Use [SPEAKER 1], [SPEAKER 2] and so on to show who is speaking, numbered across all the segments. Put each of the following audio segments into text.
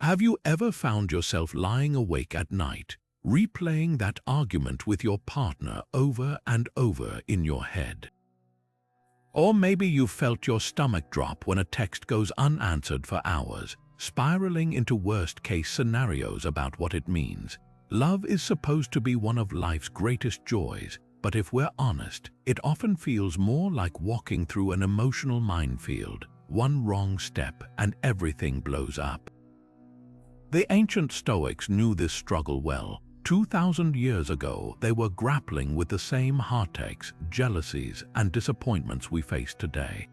[SPEAKER 1] Have you ever found yourself lying awake at night, replaying that argument with your partner over and over in your head? Or maybe you felt your stomach drop when a text goes unanswered for hours, spiraling into worst-case scenarios about what it means. Love is supposed to be one of life's greatest joys, but if we're honest, it often feels more like walking through an emotional minefield. One wrong step and everything blows up. The ancient Stoics knew this struggle well. 2,000 years ago, they were grappling with the same heartaches, jealousies, and disappointments we face today.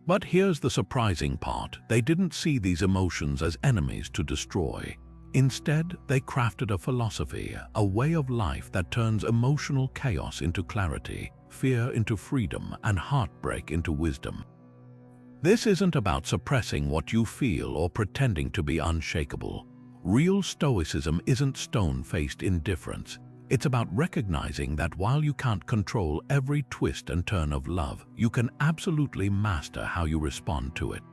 [SPEAKER 1] But here's the surprising part: they didn't see these emotions as enemies to destroy. Instead, they crafted a philosophy, a way of life that turns emotional chaos into clarity, fear into freedom, and heartbreak into wisdom. This isn't about suppressing what you feel or pretending to be unshakable. Real Stoicism isn't stone-faced indifference. It's about recognizing that while you can't control every twist and turn of love, you can absolutely master how you respond to it.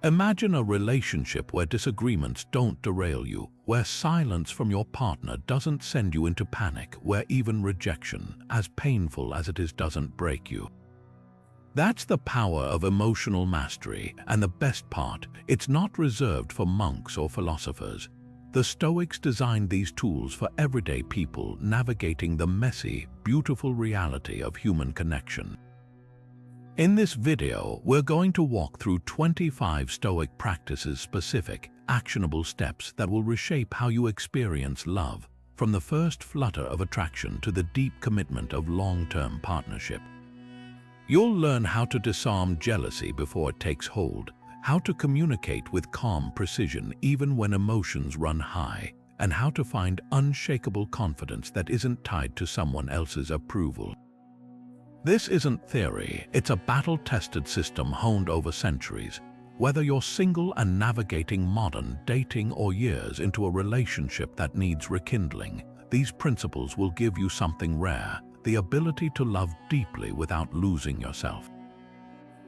[SPEAKER 1] Imagine a relationship where disagreements don't derail you, where silence from your partner doesn't send you into panic, where even rejection, as painful as it is, doesn't break you. That's the power of emotional mastery, and the best part, it's not reserved for monks or philosophers. The Stoics designed these tools for everyday people navigating the messy, beautiful reality of human connection. In this video, we're going to walk through 25 Stoic practices, specific, actionable steps that will reshape how you experience love, from the first flutter of attraction to the deep commitment of long-term partnership. You'll learn how to disarm jealousy before it takes hold, how to communicate with calm precision even when emotions run high, and how to find unshakable confidence that isn't tied to someone else's approval. This isn't theory, it's a battle-tested system honed over centuries. Whether you're single and navigating modern dating or years into a relationship that needs rekindling, these principles will give you something rare: the ability to love deeply without losing yourself.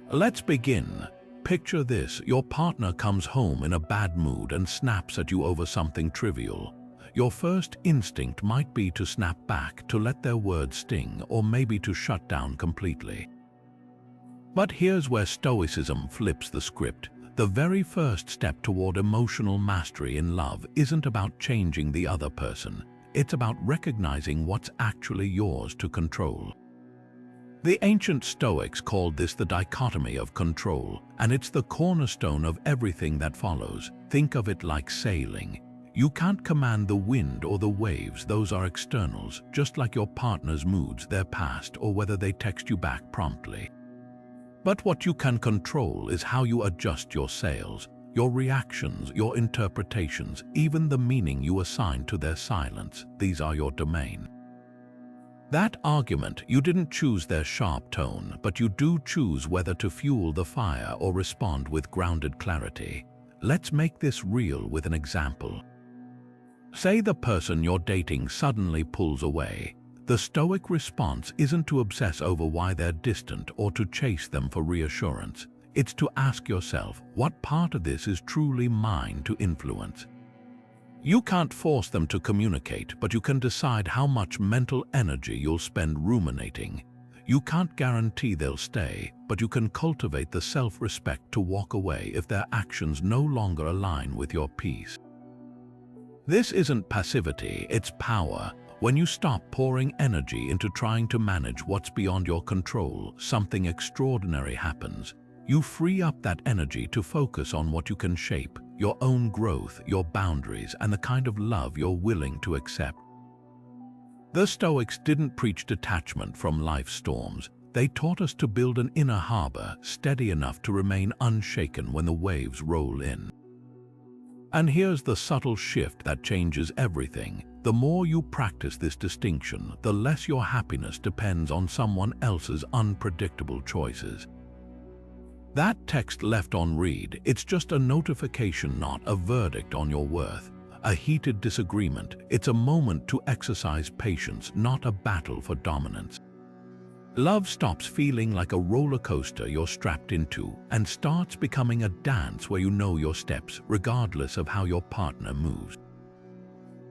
[SPEAKER 1] Let's begin. Picture this: your partner comes home in a bad mood and snaps at you over something trivial. Your first instinct might be to snap back, to let their words sting, or maybe to shut down completely. But here's where Stoicism flips the script. The very first step toward emotional mastery in love isn't about changing the other person. It's about recognizing what's actually yours to control. The ancient Stoics called this the dichotomy of control, and it's the cornerstone of everything that follows. Think of it like sailing. You can't command the wind or the waves, those are externals, just like your partner's moods, their past, or whether they text you back promptly. But what you can control is how you adjust your sails, your reactions, your interpretations, even the meaning you assign to their silence. These are your domain. That argument, you didn't choose their sharp tone, but you do choose whether to fuel the fire or respond with grounded clarity. Let's make this real with an example. Say the person you're dating suddenly pulls away. The Stoic response isn't to obsess over why they're distant or to chase them for reassurance. It's to ask yourself, what part of this is truly mine to influence? You can't force them to communicate, but you can decide how much mental energy you'll spend ruminating. You can't guarantee they'll stay, but you can cultivate the self-respect to walk away if their actions no longer align with your peace. This isn't passivity, it's power. When you stop pouring energy into trying to manage what's beyond your control, something extraordinary happens. You free up that energy to focus on what you can shape: your own growth, your boundaries, and the kind of love you're willing to accept. The Stoics didn't preach detachment from life's storms. They taught us to build an inner harbor, steady enough to remain unshaken when the waves roll in. And here's the subtle shift that changes everything. The more you practice this distinction, the less your happiness depends on someone else's unpredictable choices. That text left on read, it's just a notification, not a verdict on your worth. A heated disagreement, it's a moment to exercise patience, not a battle for dominance. Love stops feeling like a roller coaster you're strapped into and starts becoming a dance where you know your steps regardless of how your partner moves.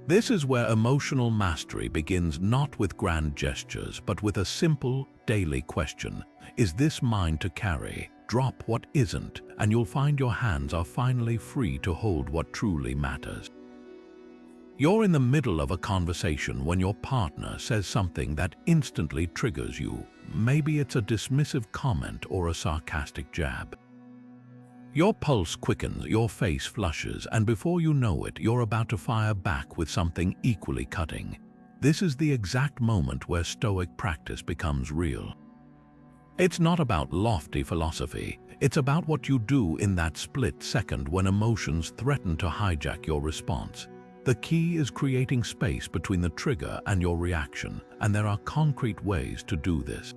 [SPEAKER 1] This is where emotional mastery begins, not with grand gestures, but with a simple, daily question. Is this mine to carry? Drop what isn't, and you'll find your hands are finally free to hold what truly matters. You're in the middle of a conversation when your partner says something that instantly triggers you. Maybe it's a dismissive comment or a sarcastic jab. Your pulse quickens, your face flushes, and before you know it, you're about to fire back with something equally cutting. This is the exact moment where Stoic practice becomes real. It's not about lofty philosophy, it's about what you do in that split second when emotions threaten to hijack your response. The key is creating space between the trigger and your reaction, and there are concrete ways to do this.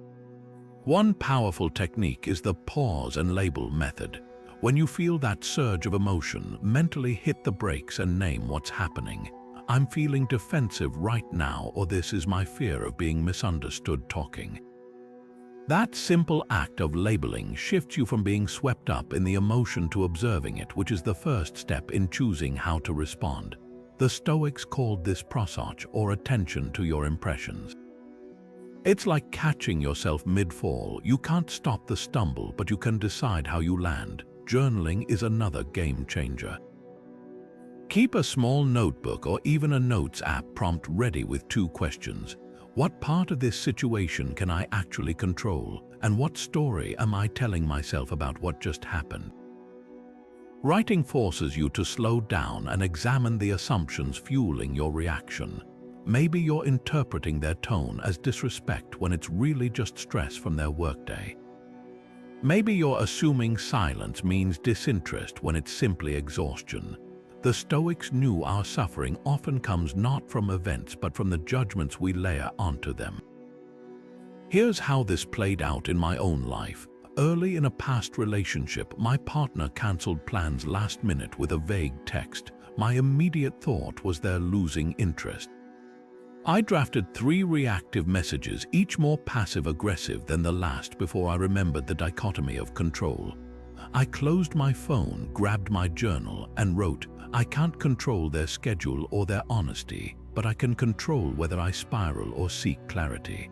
[SPEAKER 1] One powerful technique is the pause and label method. When you feel that surge of emotion, mentally hit the brakes and name what's happening. I'm feeling defensive right now, or this is my fear of being misunderstood talking. That simple act of labeling shifts you from being swept up in the emotion to observing it, which is the first step in choosing how to respond. The Stoics called this prosauch, or attention to your impressions. It's like catching yourself mid-fall. You can't stop the stumble, but you can decide how you land. Journaling is another game changer. Keep a small notebook or even a notes app prompt ready with 2 questions. What part of this situation can I actually control? And what story am I telling myself about what just happened? Writing forces you to slow down and examine the assumptions fueling your reaction. Maybe you're interpreting their tone as disrespect when it's really just stress from their workday. Maybe you're assuming silence means disinterest when it's simply exhaustion. The Stoics knew our suffering often comes not from events but from the judgments we layer onto them. Here's how this played out in my own life. Early in a past relationship, my partner cancelled plans last minute with a vague text. My immediate thought was they're losing interest. I drafted 3 reactive messages, each more passive-aggressive than the last, before I remembered the dichotomy of control. I closed my phone, grabbed my journal, and wrote, I can't control their schedule or their honesty, but I can control whether I spiral or seek clarity.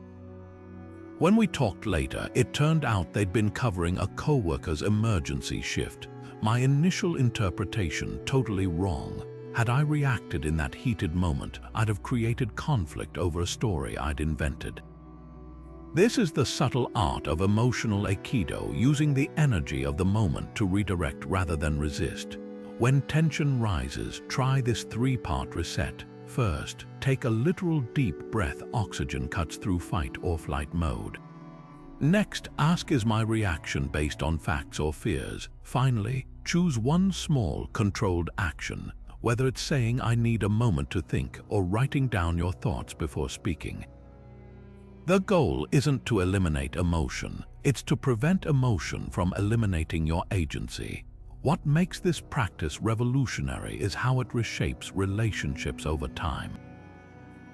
[SPEAKER 1] When we talked later, it turned out they'd been covering a co-worker's emergency shift. My initial interpretation, totally wrong. Had I reacted in that heated moment, I'd have created conflict over a story I'd invented. This is the subtle art of emotional aikido, using the energy of the moment to redirect rather than resist. When tension rises, try this 3-part reset. First, take a literal deep breath. Oxygen cuts through fight or flight mode. Next, ask, is my reaction based on facts or fears? Finally, choose one small, controlled action, whether it's saying I need a moment to think or writing down your thoughts before speaking. The goal isn't to eliminate emotion, it's to prevent emotion from eliminating your agency. What makes this practice revolutionary is how it reshapes relationships over time.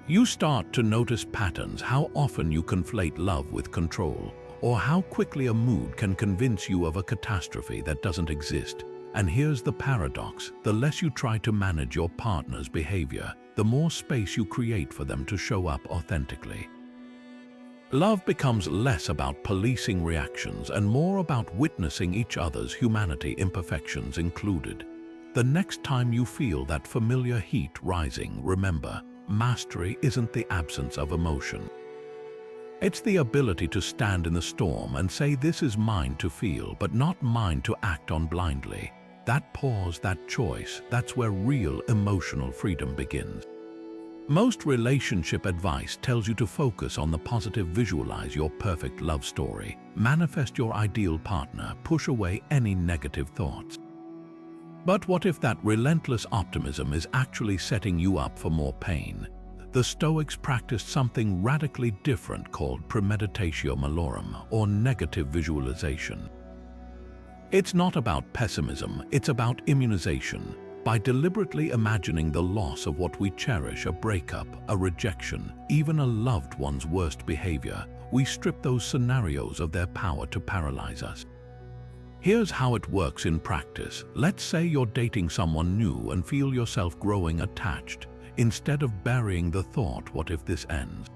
[SPEAKER 1] You start to notice patterns, how often you conflate love with control, or how quickly a mood can convince you of a catastrophe that doesn't exist. And here's the paradox: the less you try to manage your partner's behavior, the more space you create for them to show up authentically. Love becomes less about policing reactions and more about witnessing each other's humanity, imperfections included. The next time you feel that familiar heat rising, remember, mastery isn't the absence of emotion. It's the ability to stand in the storm and say, this is mine to feel, but not mine to act on blindly. That pause, that choice, that's where real emotional freedom begins. Most relationship advice tells you to focus on the positive, visualize your perfect love story, manifest your ideal partner, push away any negative thoughts. But what if that relentless optimism is actually setting you up for more pain? The Stoics practiced something radically different called premeditatio malorum, or negative visualization. It's not about pessimism, it's about immunization. By deliberately imagining the loss of what we cherish, a breakup, a rejection, even a loved one's worst behavior, we strip those scenarios of their power to paralyze us. Here's how it works in practice. Let's say you're dating someone new and feel yourself growing attached. Instead of burying the thought, "What if this ends?"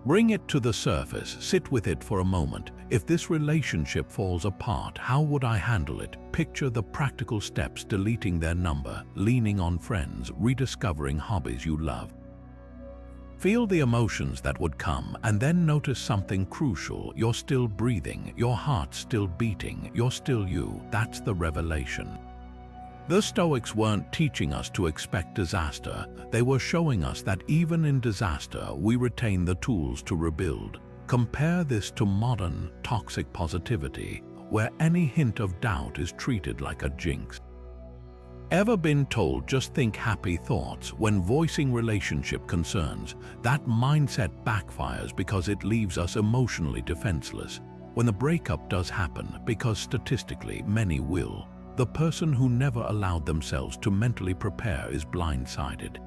[SPEAKER 1] Bring it to the surface, sit with it for a moment. If this relationship falls apart, how would I handle it? Picture the practical steps: deleting their number, leaning on friends, rediscovering hobbies you love. Feel the emotions that would come, and then notice something crucial. You're still breathing, your heart's still beating, you're still you. That's the revelation. The Stoics weren't teaching us to expect disaster. They were showing us that even in disaster, we retain the tools to rebuild. Compare this to modern, toxic positivity, where any hint of doubt is treated like a jinx. Ever been told, "Just think happy thoughts" when voicing relationship concerns? That mindset backfires because it leaves us emotionally defenseless. When the breakup does happen, because statistically many will, the person who never allowed themselves to mentally prepare is blindsided.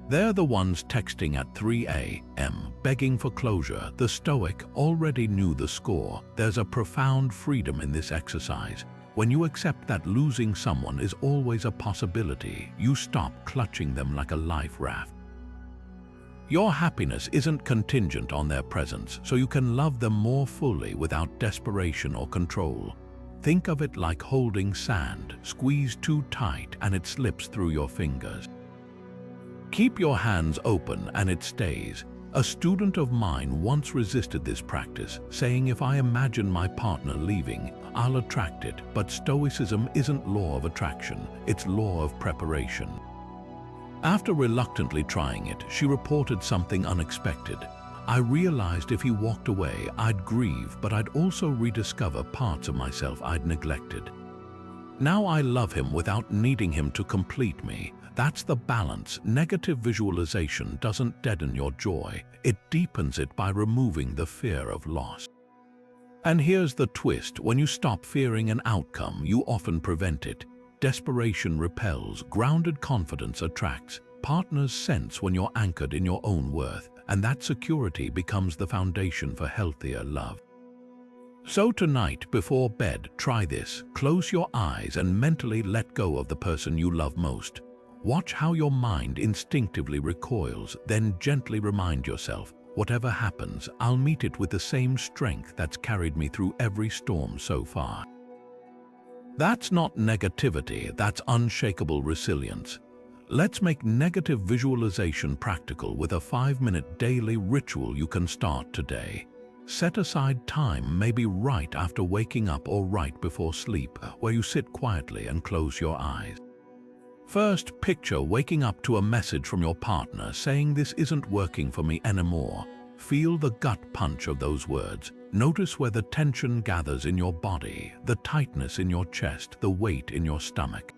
[SPEAKER 1] They're the ones texting at 3 a.m. begging for closure. The Stoic already knew the score. There's a profound freedom in this exercise. When you accept that losing someone is always a possibility, you stop clutching them like a life raft. Your happiness isn't contingent on their presence, so you can love them more fully without desperation or control. Think of it like holding sand. Squeeze too tight and it slips through your fingers. Keep your hands open and it stays. A student of mine once resisted this practice, saying, "If I imagine my partner leaving, I'll attract it." But Stoicism isn't law of attraction, it's law of preparation. After reluctantly trying it, she reported something unexpected. "I realized if he walked away, I'd grieve, but I'd also rediscover parts of myself I'd neglected. Now I love him without needing him to complete me." That's the balance. Negative visualization doesn't deaden your joy, it deepens it by removing the fear of loss. And here's the twist: when you stop fearing an outcome, you often prevent it. Desperation repels, grounded confidence attracts. Partners sense when you're anchored in your own worth, and that security becomes the foundation for healthier love. So tonight, before bed, try this. Close your eyes and mentally let go of the person you love most. Watch how your mind instinctively recoils, then gently remind yourself, "Whatever happens, I'll meet it with the same strength that's carried me through every storm so far." That's not negativity, that's unshakable resilience. Let's make negative visualization practical with a 5-minute daily ritual you can start today. Set aside time, maybe right after waking up or right before sleep, where you sit quietly and close your eyes. First, picture waking up to a message from your partner saying, "This isn't working for me anymore." Feel the gut punch of those words. Notice where the tension gathers in your body, the tightness in your chest, the weight in your stomach.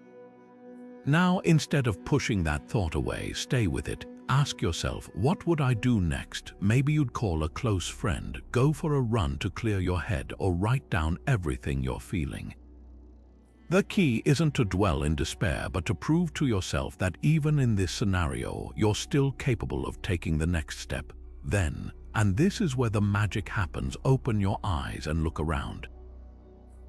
[SPEAKER 1] Now, instead of pushing that thought away, stay with it. Ask yourself, what would I do next? Maybe you'd call a close friend, go for a run to clear your head, or write down everything you're feeling. The key isn't to dwell in despair, but to prove to yourself that even in this scenario, you're still capable of taking the next step. Then, and this is where the magic happens, open your eyes and look around.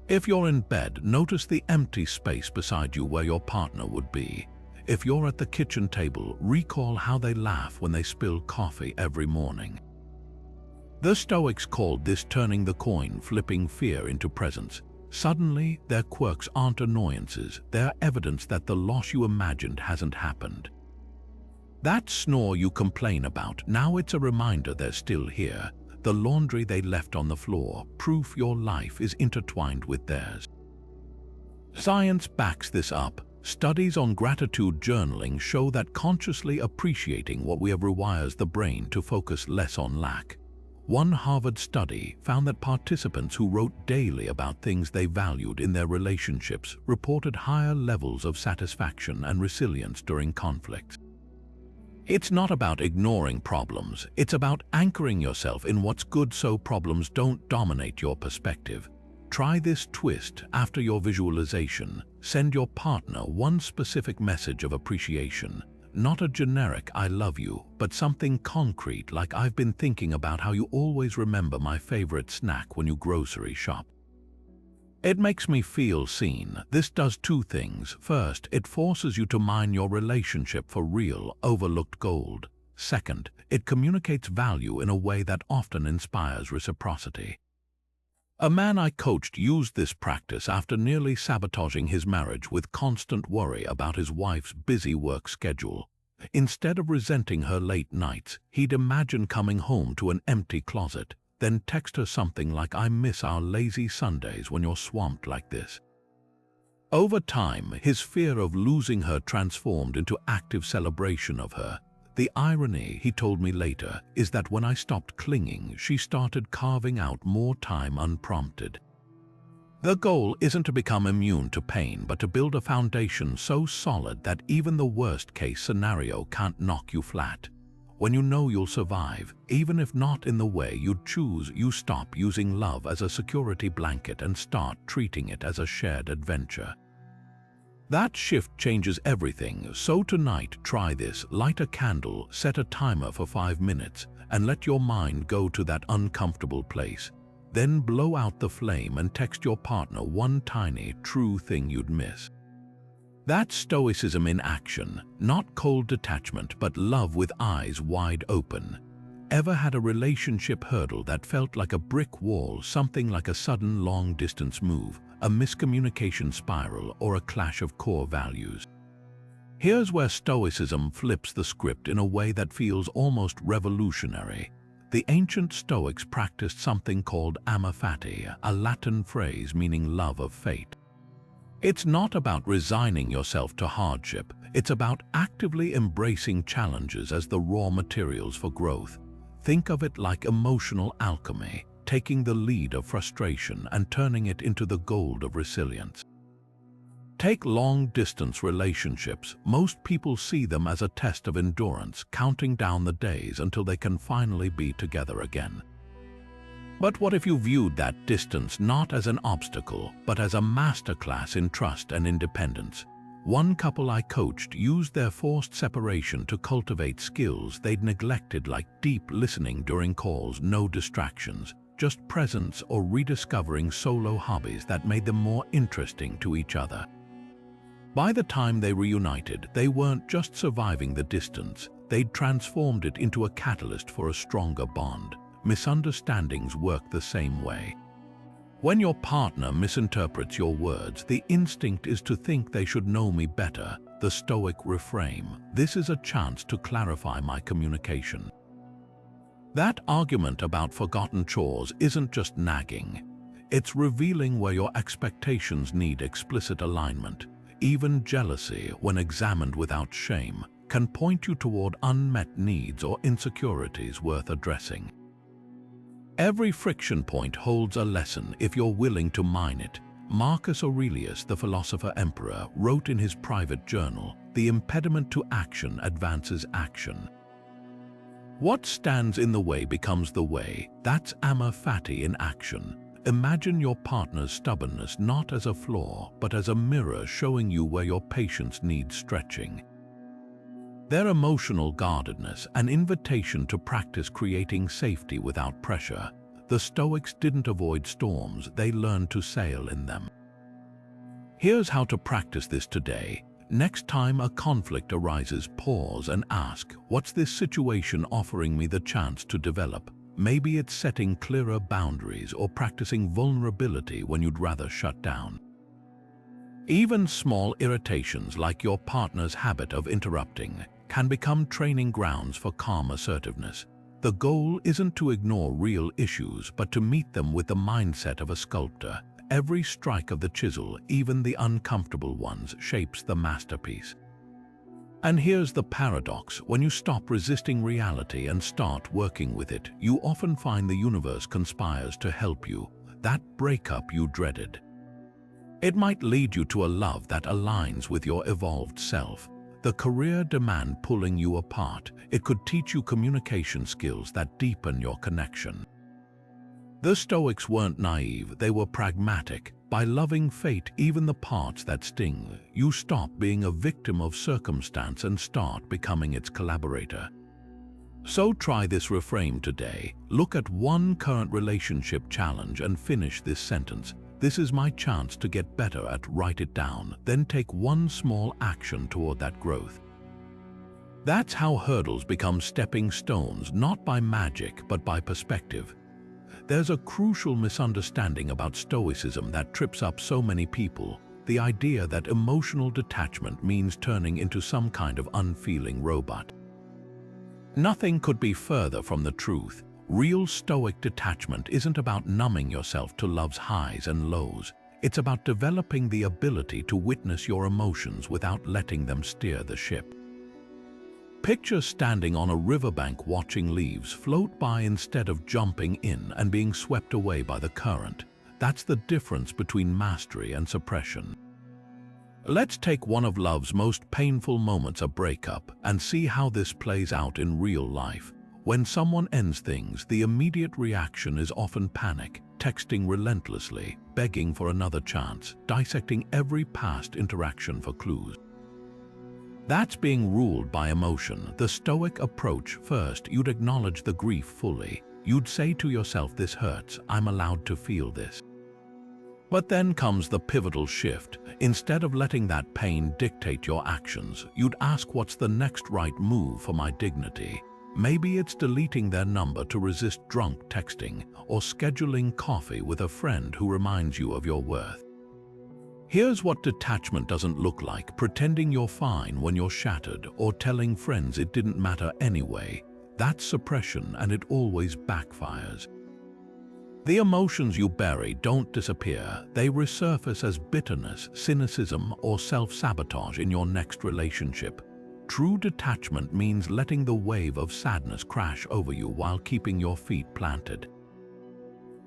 [SPEAKER 1] If you're in bed, notice the empty space beside you where your partner would be. If you're at the kitchen table, recall how they laugh when they spill coffee every morning. The Stoics called this turning the coin, flipping fear into presence. Suddenly, their quirks aren't annoyances, they're evidence that the loss you imagined hasn't happened. That snore you complain about, now it's a reminder they're still here. The laundry they left on the floor, proof your life is intertwined with theirs. Science backs this up. Studies on gratitude journaling show that consciously appreciating what we have rewires the brain to focus less on lack. One Harvard study found that participants who wrote daily about things they valued in their relationships reported higher levels of satisfaction and resilience during conflicts. It's not about ignoring problems, it's about anchoring yourself in what's good so problems don't dominate your perspective. Try this twist after your visualization. Send your partner one specific message of appreciation. not a generic "I love you," but something concrete like "I've been thinking about how you always remember my favorite snack when you grocery shop." It makes me feel seen. This does two things. First, it forces you to mine your relationship for real, overlooked gold. Second, it communicates value in a way that often inspires reciprocity. A man I coached used this practice after nearly sabotaging his marriage with constant worry about his wife's busy work schedule. Instead of resenting her late nights, he'd imagine coming home to an empty closet, then text her something like, "I miss our lazy Sundays when you're swamped like this." Over time, his fear of losing her transformed into active celebration of her. The irony, he told me later, is that when I stopped clinging, she started carving out more time unprompted. The goal isn't to become immune to pain, but to build a foundation so solid that even the worst-case scenario can't knock you flat. When you know you'll survive, even if not in the way you'd choose, you stop using love as a security blanket and start treating it as a shared adventure. That shift changes everything, so tonight try this. Light a candle, set a timer for 5 minutes, and let your mind go to that uncomfortable place. Then blow out the flame and text your partner one tiny, true thing you'd miss. That's Stoicism in action, not cold detachment, but love with eyes wide open. Ever had a relationship hurdle that felt like a brick wall, something like a sudden long-distance move, a miscommunication spiral, or a clash of core values? Here's where Stoicism flips the script in a way that feels almost revolutionary. The ancient Stoics practiced something called amor fati, a Latin phrase meaning love of fate. It's not about resigning yourself to hardship, it's about actively embracing challenges as the raw materials for growth. Think of it like emotional alchemy, taking the lead of frustration and turning it into the gold of resilience. Take long-distance relationships. Most people see them as a test of endurance, counting down the days until they can finally be together again. But what if you viewed that distance not as an obstacle, but as a masterclass in trust and independence? One couple I coached used their forced separation to cultivate skills they'd neglected, like deep listening during calls, no distractions, just presence, or rediscovering solo hobbies that made them more interesting to each other. By the time they reunited, they weren't just surviving the distance, they'd transformed it into a catalyst for a stronger bond. Misunderstandings work the same way. When your partner misinterprets your words, the instinct is to think they should know me better. The Stoic Reframe. This is a chance to clarify my communication. That argument about forgotten chores isn't just nagging. It's revealing where your expectations need explicit alignment. Even jealousy, when examined without shame, can point you toward unmet needs or insecurities worth addressing. Every friction point holds a lesson if you're willing to mine it. Marcus Aurelius, the philosopher emperor, wrote in his private journal, "The impediment to action advances action." What stands in the way becomes the way. That's amor fati in action. Imagine your partner's stubbornness not as a flaw, but as a mirror showing you where your patience needs stretching. Their emotional guardedness, an invitation to practice creating safety without pressure. The Stoics didn't avoid storms, they learned to sail in them. Here's how to practice this today. Next time a conflict arises, pause and ask, what's this situation offering me the chance to develop? Maybe it's setting clearer boundaries or practicing vulnerability when you'd rather shut down. Even small irritations, like your partner's habit of interrupting, can become training grounds for calm assertiveness. The goal isn't to ignore real issues, but to meet them with the mindset of a sculptor. Every strike of the chisel, even the uncomfortable ones, shapes the masterpiece. And here's the paradox: when you stop resisting reality and start working with it, you often find the universe conspires to help you. That breakup you dreaded. It might lead you to a love that aligns with your evolved self. The career demand pulling you apart, it could teach you communication skills that deepen your connection. The Stoics weren't naive, they were pragmatic. By loving fate, even the parts that sting, you stop being a victim of circumstance and start becoming its collaborator. So try this reframe today. Look at one current relationship challenge and finish this sentence. This is my chance to get better at. Write it down, then take one small action toward that growth. That's how hurdles become stepping stones, not by magic, but by perspective. There's a crucial misunderstanding about Stoicism that trips up so many people: the idea that emotional detachment means turning into some kind of unfeeling robot. Nothing could be further from the truth. Real Stoic detachment isn't about numbing yourself to love's highs and lows. It's about developing the ability to witness your emotions without letting them steer the ship. Picture standing on a riverbank watching leaves float by instead of jumping in and being swept away by the current. That's the difference between mastery and suppression. Let's take one of love's most painful moments, a breakup, and see how this plays out in real life. When someone ends things, the immediate reaction is often panic, texting relentlessly, begging for another chance, dissecting every past interaction for clues. That's being ruled by emotion. The Stoic approach: first, you'd acknowledge the grief fully. You'd say to yourself, this hurts, I'm allowed to feel this. But then comes the pivotal shift. Instead of letting that pain dictate your actions, you'd ask, what's the next right move for my dignity? Maybe it's deleting their number to resist drunk texting, or scheduling coffee with a friend who reminds you of your worth. Here's what detachment doesn't look like: pretending you're fine when you're shattered, or telling friends it didn't matter anyway. That's suppression, and it always backfires. The emotions you bury don't disappear. They resurface as bitterness, cynicism, or self-sabotage in your next relationship. True detachment means letting the wave of sadness crash over you while keeping your feet planted.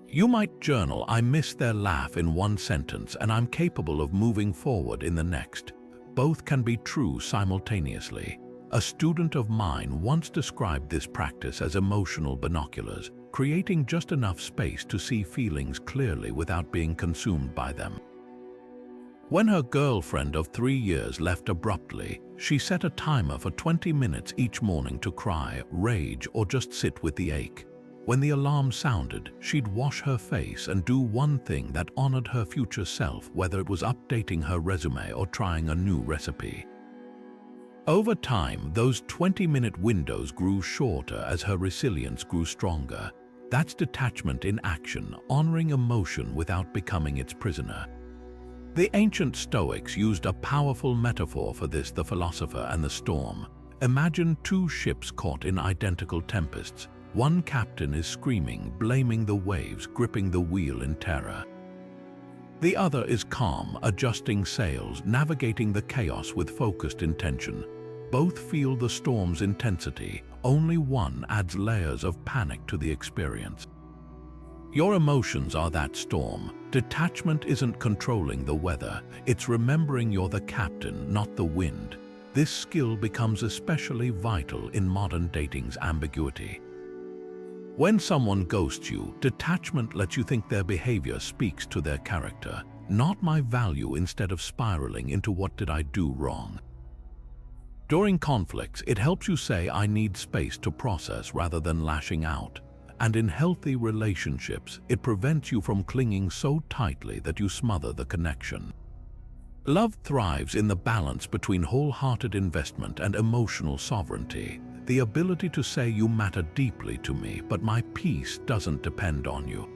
[SPEAKER 1] You might journal, I miss their laugh, in one sentence, and I'm capable of moving forward in the next. Both can be true simultaneously. A student of mine once described this practice as emotional binoculars, creating just enough space to see feelings clearly without being consumed by them. When her girlfriend of 3 years left abruptly, she set a timer for 20 minutes each morning to cry, rage, or just sit with the ache. When the alarm sounded, she'd wash her face and do one thing that honored her future self, whether it was updating her resume or trying a new recipe. Over time, those 20-minute windows grew shorter as her resilience grew stronger. That's detachment in action, honoring emotion without becoming its prisoner. The ancient Stoics used a powerful metaphor for this: the philosopher and the storm. Imagine two ships caught in identical tempests. One captain is screaming, blaming the waves, gripping the wheel in terror. The other is calm, adjusting sails, navigating the chaos with focused intention. Both feel the storm's intensity. Only one adds layers of panic to the experience. Your emotions are that storm. Detachment isn't controlling the weather, it's remembering you're the captain, not the wind. This skill becomes especially vital in modern dating's ambiguity. When someone ghosts you, detachment lets you think their behavior speaks to their character, not my value, instead of spiraling into what did I do wrong. During conflicts, it helps you say, I need space to process, rather than lashing out. And in healthy relationships, it prevents you from clinging so tightly that you smother the connection. Love thrives in the balance between wholehearted investment and emotional sovereignty. The ability to say, you matter deeply to me, but my peace doesn't depend on you.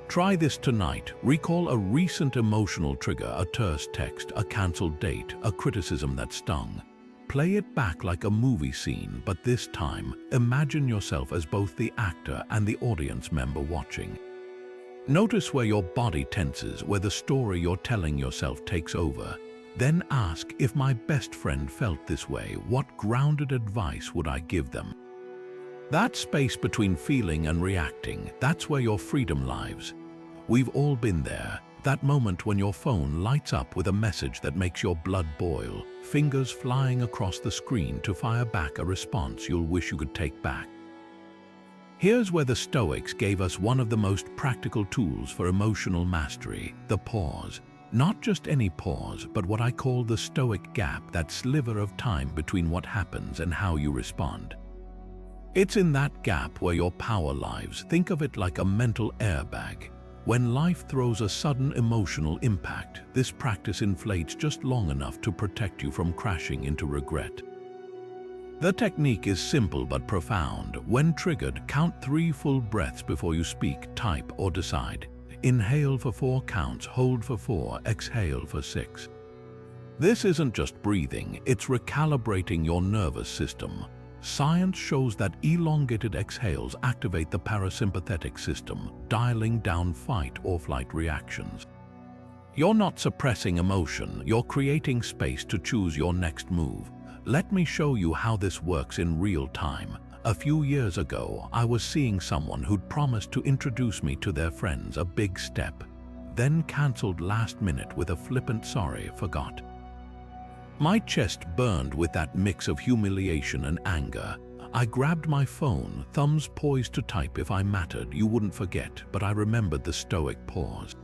[SPEAKER 1] Try this tonight. Recall a recent emotional trigger: a terse text, a cancelled date, a criticism that stung. Play it back like a movie scene, but this time, imagine yourself as both the actor and the audience member watching. Notice where your body tenses, where the story you're telling yourself takes over. Then ask, if my best friend felt this way, what grounded advice would I give them? That space between feeling and reacting, that's where your freedom lies. We've all been there. That moment when your phone lights up with a message that makes your blood boil, fingers flying across the screen to fire back a response you'll wish you could take back. Here's where the Stoics gave us one of the most practical tools for emotional mastery, the pause. Not just any pause, but what I call the Stoic gap, that sliver of time between what happens and how you respond. It's in that gap where your power lies. Think of it like a mental airbag. When life throws a sudden emotional impact, this practice inflates just long enough to protect you from crashing into regret. The technique is simple but profound. When triggered, count 3 full breaths before you speak, type, or decide. Inhale for 4 counts, hold for 4, exhale for 6. This isn't just breathing, it's recalibrating your nervous system. Science shows that elongated exhales activate the parasympathetic system, dialing down fight or flight reactions. You're not suppressing emotion, you're creating space to choose your next move. Let me show you how this works in real time. A few years ago, I was seeing someone who'd promised to introduce me to their friends, a big step, then cancelled last minute with a flippant "sorry, forgot." My chest burned with that mix of humiliation and anger. I grabbed my phone, thumbs poised to type. If I mattered, you wouldn't forget, but I remembered the Stoic pause.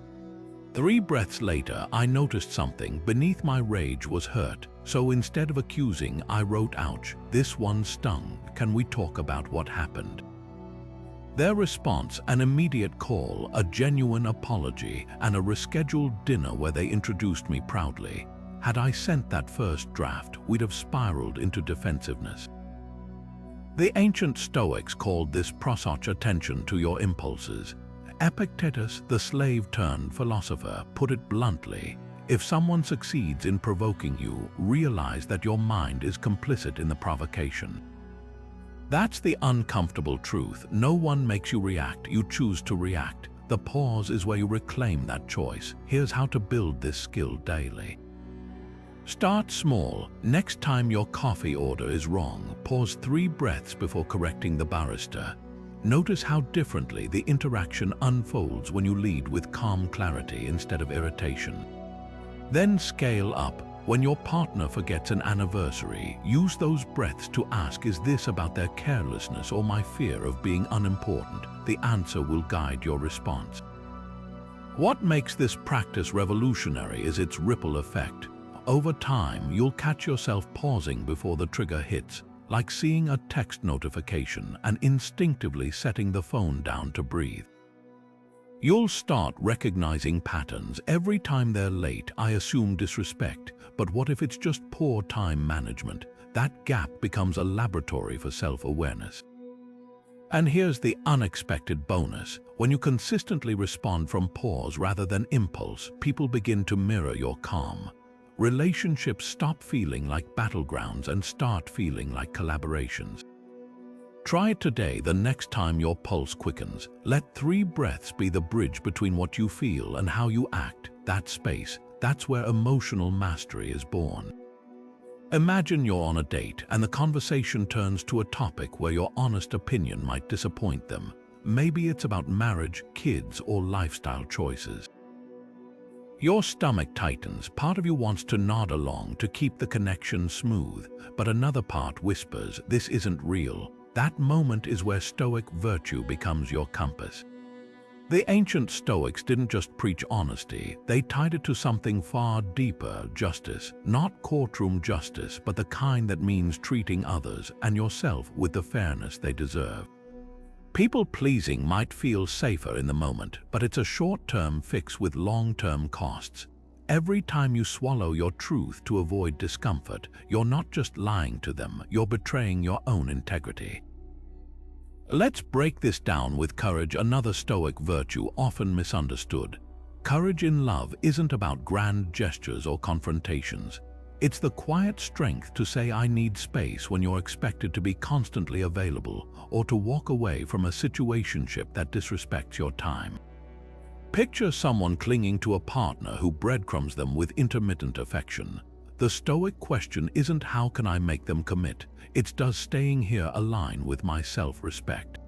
[SPEAKER 1] 3 breaths later, I noticed something. Beneath my rage was hurt. So instead of accusing, I wrote, "Ouch, this one stung. Can we talk about what happened?" Their response, an immediate call, a genuine apology, and a rescheduled dinner where they introduced me proudly. Had I sent that first draft, we'd have spiraled into defensiveness. The ancient Stoics called this prosach, attention to your impulses. Epictetus, the slave-turned philosopher, put it bluntly: if someone succeeds in provoking you, realize that your mind is complicit in the provocation. That's the uncomfortable truth. No one makes you react, you choose to react. The pause is where you reclaim that choice. Here's how to build this skill daily. Start small. Next time your coffee order is wrong, pause 3 breaths before correcting the barista. Notice how differently the interaction unfolds when you lead with calm clarity instead of irritation. Then scale up. When your partner forgets an anniversary, use those breaths to ask, is this about their carelessness or my fear of being unimportant? The answer will guide your response. What makes this practice revolutionary is its ripple effect. Over time, you'll catch yourself pausing before the trigger hits, like seeing a text notification and instinctively setting the phone down to breathe. You'll start recognizing patterns. Every time they're late, I assume disrespect. But what if it's just poor time management? That gap becomes a laboratory for self-awareness. And here's the unexpected bonus. When you consistently respond from pause rather than impulse, people begin to mirror your calm. Relationships stop feeling like battlegrounds and start feeling like collaborations. Try it today. The next time your pulse quickens, let 3 breaths be the bridge between what you feel and how you act. That space, that's where emotional mastery is born. Imagine you're on a date and the conversation turns to a topic where your honest opinion might disappoint them. Maybe it's about marriage, kids, or lifestyle choices. Your stomach tightens. Part of you wants to nod along to keep the connection smooth, but another part whispers, this isn't real. That moment is where Stoic virtue becomes your compass. The ancient Stoics didn't just preach honesty, they tied it to something far deeper: justice. Not courtroom justice, but the kind that means treating others and yourself with the fairness they deserve. People-pleasing might feel safer in the moment, but it's a short-term fix with long-term costs. Every time you swallow your truth to avoid discomfort, you're not just lying to them, you're betraying your own integrity. Let's break this down with courage, another Stoic virtue often misunderstood. Courage in love isn't about grand gestures or confrontations. It's the quiet strength to say I need space when you're expected to be constantly available, or to walk away from a situationship that disrespects your time. Picture someone clinging to a partner who breadcrumbs them with intermittent affection. The Stoic question isn't how can I make them commit, it's does staying here align with my self-respect?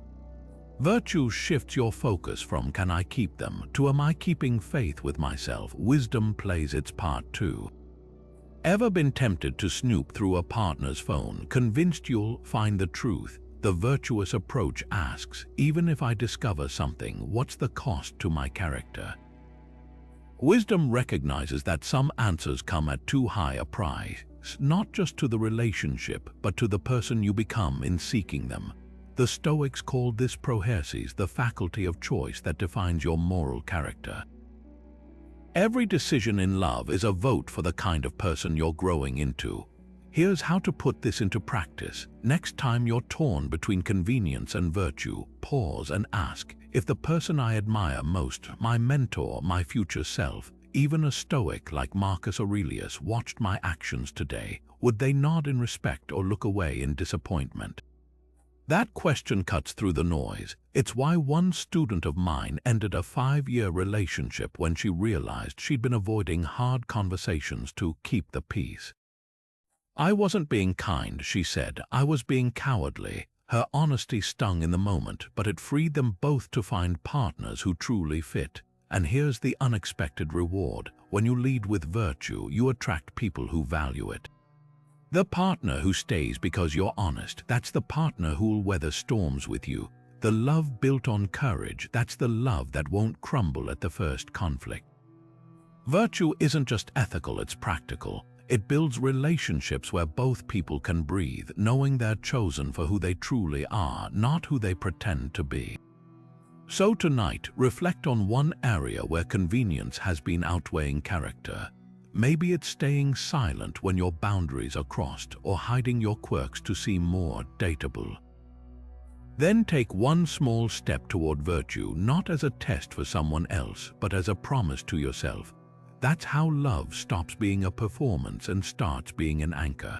[SPEAKER 1] Virtue shifts your focus from can I keep them to am I keeping faith with myself? Wisdom plays its part too. Ever been tempted to snoop through a partner's phone, convinced you'll find the truth? the virtuous approach asks, even if I discover something, what's the cost to my character? Wisdom recognizes that some answers come at too high a price, not just to the relationship, but to the person you become in seeking them. The Stoics called this prohersis, the faculty of choice that defines your moral character. Every decision in love is a vote for the kind of person you're growing into. Here's how to put this into practice. Next time you're torn between convenience and virtue, pause and ask, if the person I admire most, my mentor, my future self, even a Stoic like Marcus Aurelius, watched my actions today, would they nod in respect or look away in disappointment? That question cuts through the noise. It's why one student of mine ended a 5-year relationship when she realized she'd been avoiding hard conversations to keep the peace. I wasn't being kind, she said. I was being cowardly. Her honesty stung in the moment, but it freed them both to find partners who truly fit. And here's the unexpected reward. When you lead with virtue, you attract people who value it. The partner who stays because you're honest, that's the partner who'll weather storms with you. The love built on courage, that's the love that won't crumble at the first conflict. Virtue isn't just ethical, it's practical. It builds relationships where both people can breathe, knowing they're chosen for who they truly are, not who they pretend to be. So tonight, reflect on one area where convenience has been outweighing character. Maybe it's staying silent when your boundaries are crossed, or hiding your quirks to seem more dateable. Then take one small step toward virtue, not as a test for someone else, but as a promise to yourself. That's how love stops being a performance and starts being an anchor.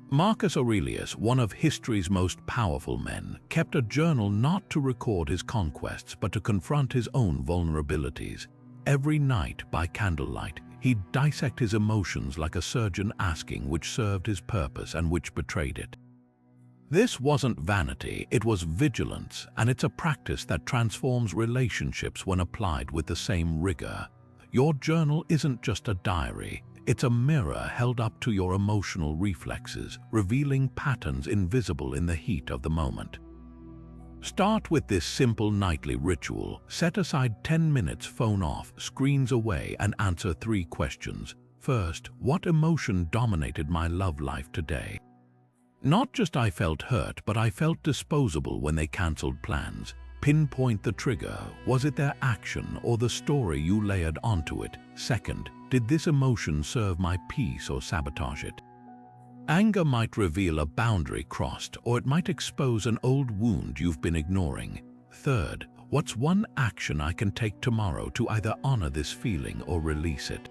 [SPEAKER 1] Marcus Aurelius, one of history's most powerful men, kept a journal not to record his conquests, but to confront his own vulnerabilities. Every night, by candlelight, he'd dissect his emotions like a surgeon, asking which served his purpose and which betrayed it. This wasn't vanity, it was vigilance, and it's a practice that transforms relationships when applied with the same rigor. Your journal isn't just a diary, it's a mirror held up to your emotional reflexes, revealing patterns invisible in the heat of the moment. Start with this simple nightly ritual. Set aside 10 minutes, phone off, screens away, and answer 3 questions. First, what emotion dominated my love life today? Not just I felt hurt, but I felt disposable when they cancelled plans. Pinpoint the trigger. Was it their action or the story you layered onto it? Second, did this emotion serve my peace or sabotage it? Anger might reveal a boundary crossed, or it might expose an old wound you've been ignoring. Third, what's one action I can take tomorrow to either honor this feeling or release it?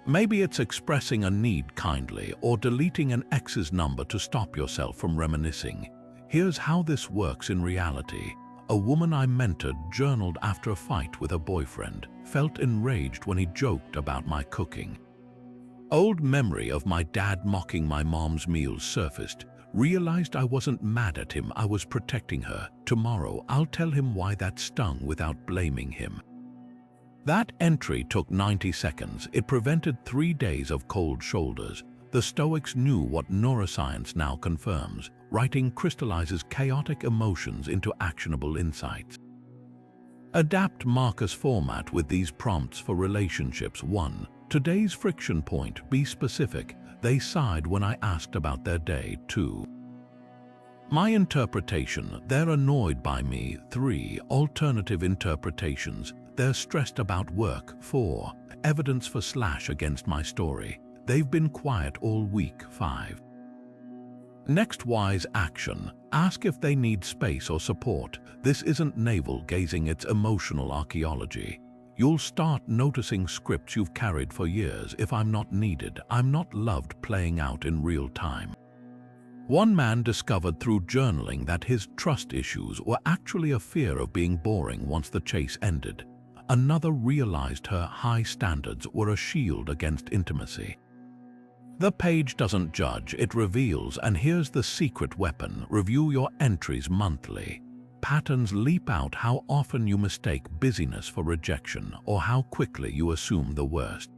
[SPEAKER 1] Maybe it's expressing a need kindly or deleting an ex's number to stop yourself from reminiscing. Here's how this works in reality. A woman I mentored journaled after a fight with her boyfriend, felt enraged when he joked about my cooking. Old memory of my dad mocking my mom's meals surfaced. Realized I wasn't mad at him, I was protecting her. Tomorrow, I'll tell him why that stung without blaming him. That entry took 90 seconds. It prevented 3 days of cold shoulders. The Stoics knew what neuroscience now confirms. Writing crystallizes chaotic emotions into actionable insights. Adapt Marcus' format with these prompts for relationships. 1. Today's friction point. Be specific. They sighed when I asked about their day. 2. My interpretation. They're annoyed by me. 3. Alternative interpretations. They're stressed about work. 4. Evidence for / against my story. They've been quiet all week. 5. Next wise action. Ask if they need space or support. This isn't navel-gazing, it's emotional archaeology. You'll start noticing scripts you've carried for years. If I'm not needed, I'm not loved, playing out in real time. One man discovered through journaling that his trust issues were actually a fear of being boring once the chase ended. Another realized her high standards were a shield against intimacy. The page doesn't judge, it reveals, and here's the secret weapon. Review your entries monthly. Patterns leap out: how often you mistake busyness for rejection, or how quickly you assume the worst.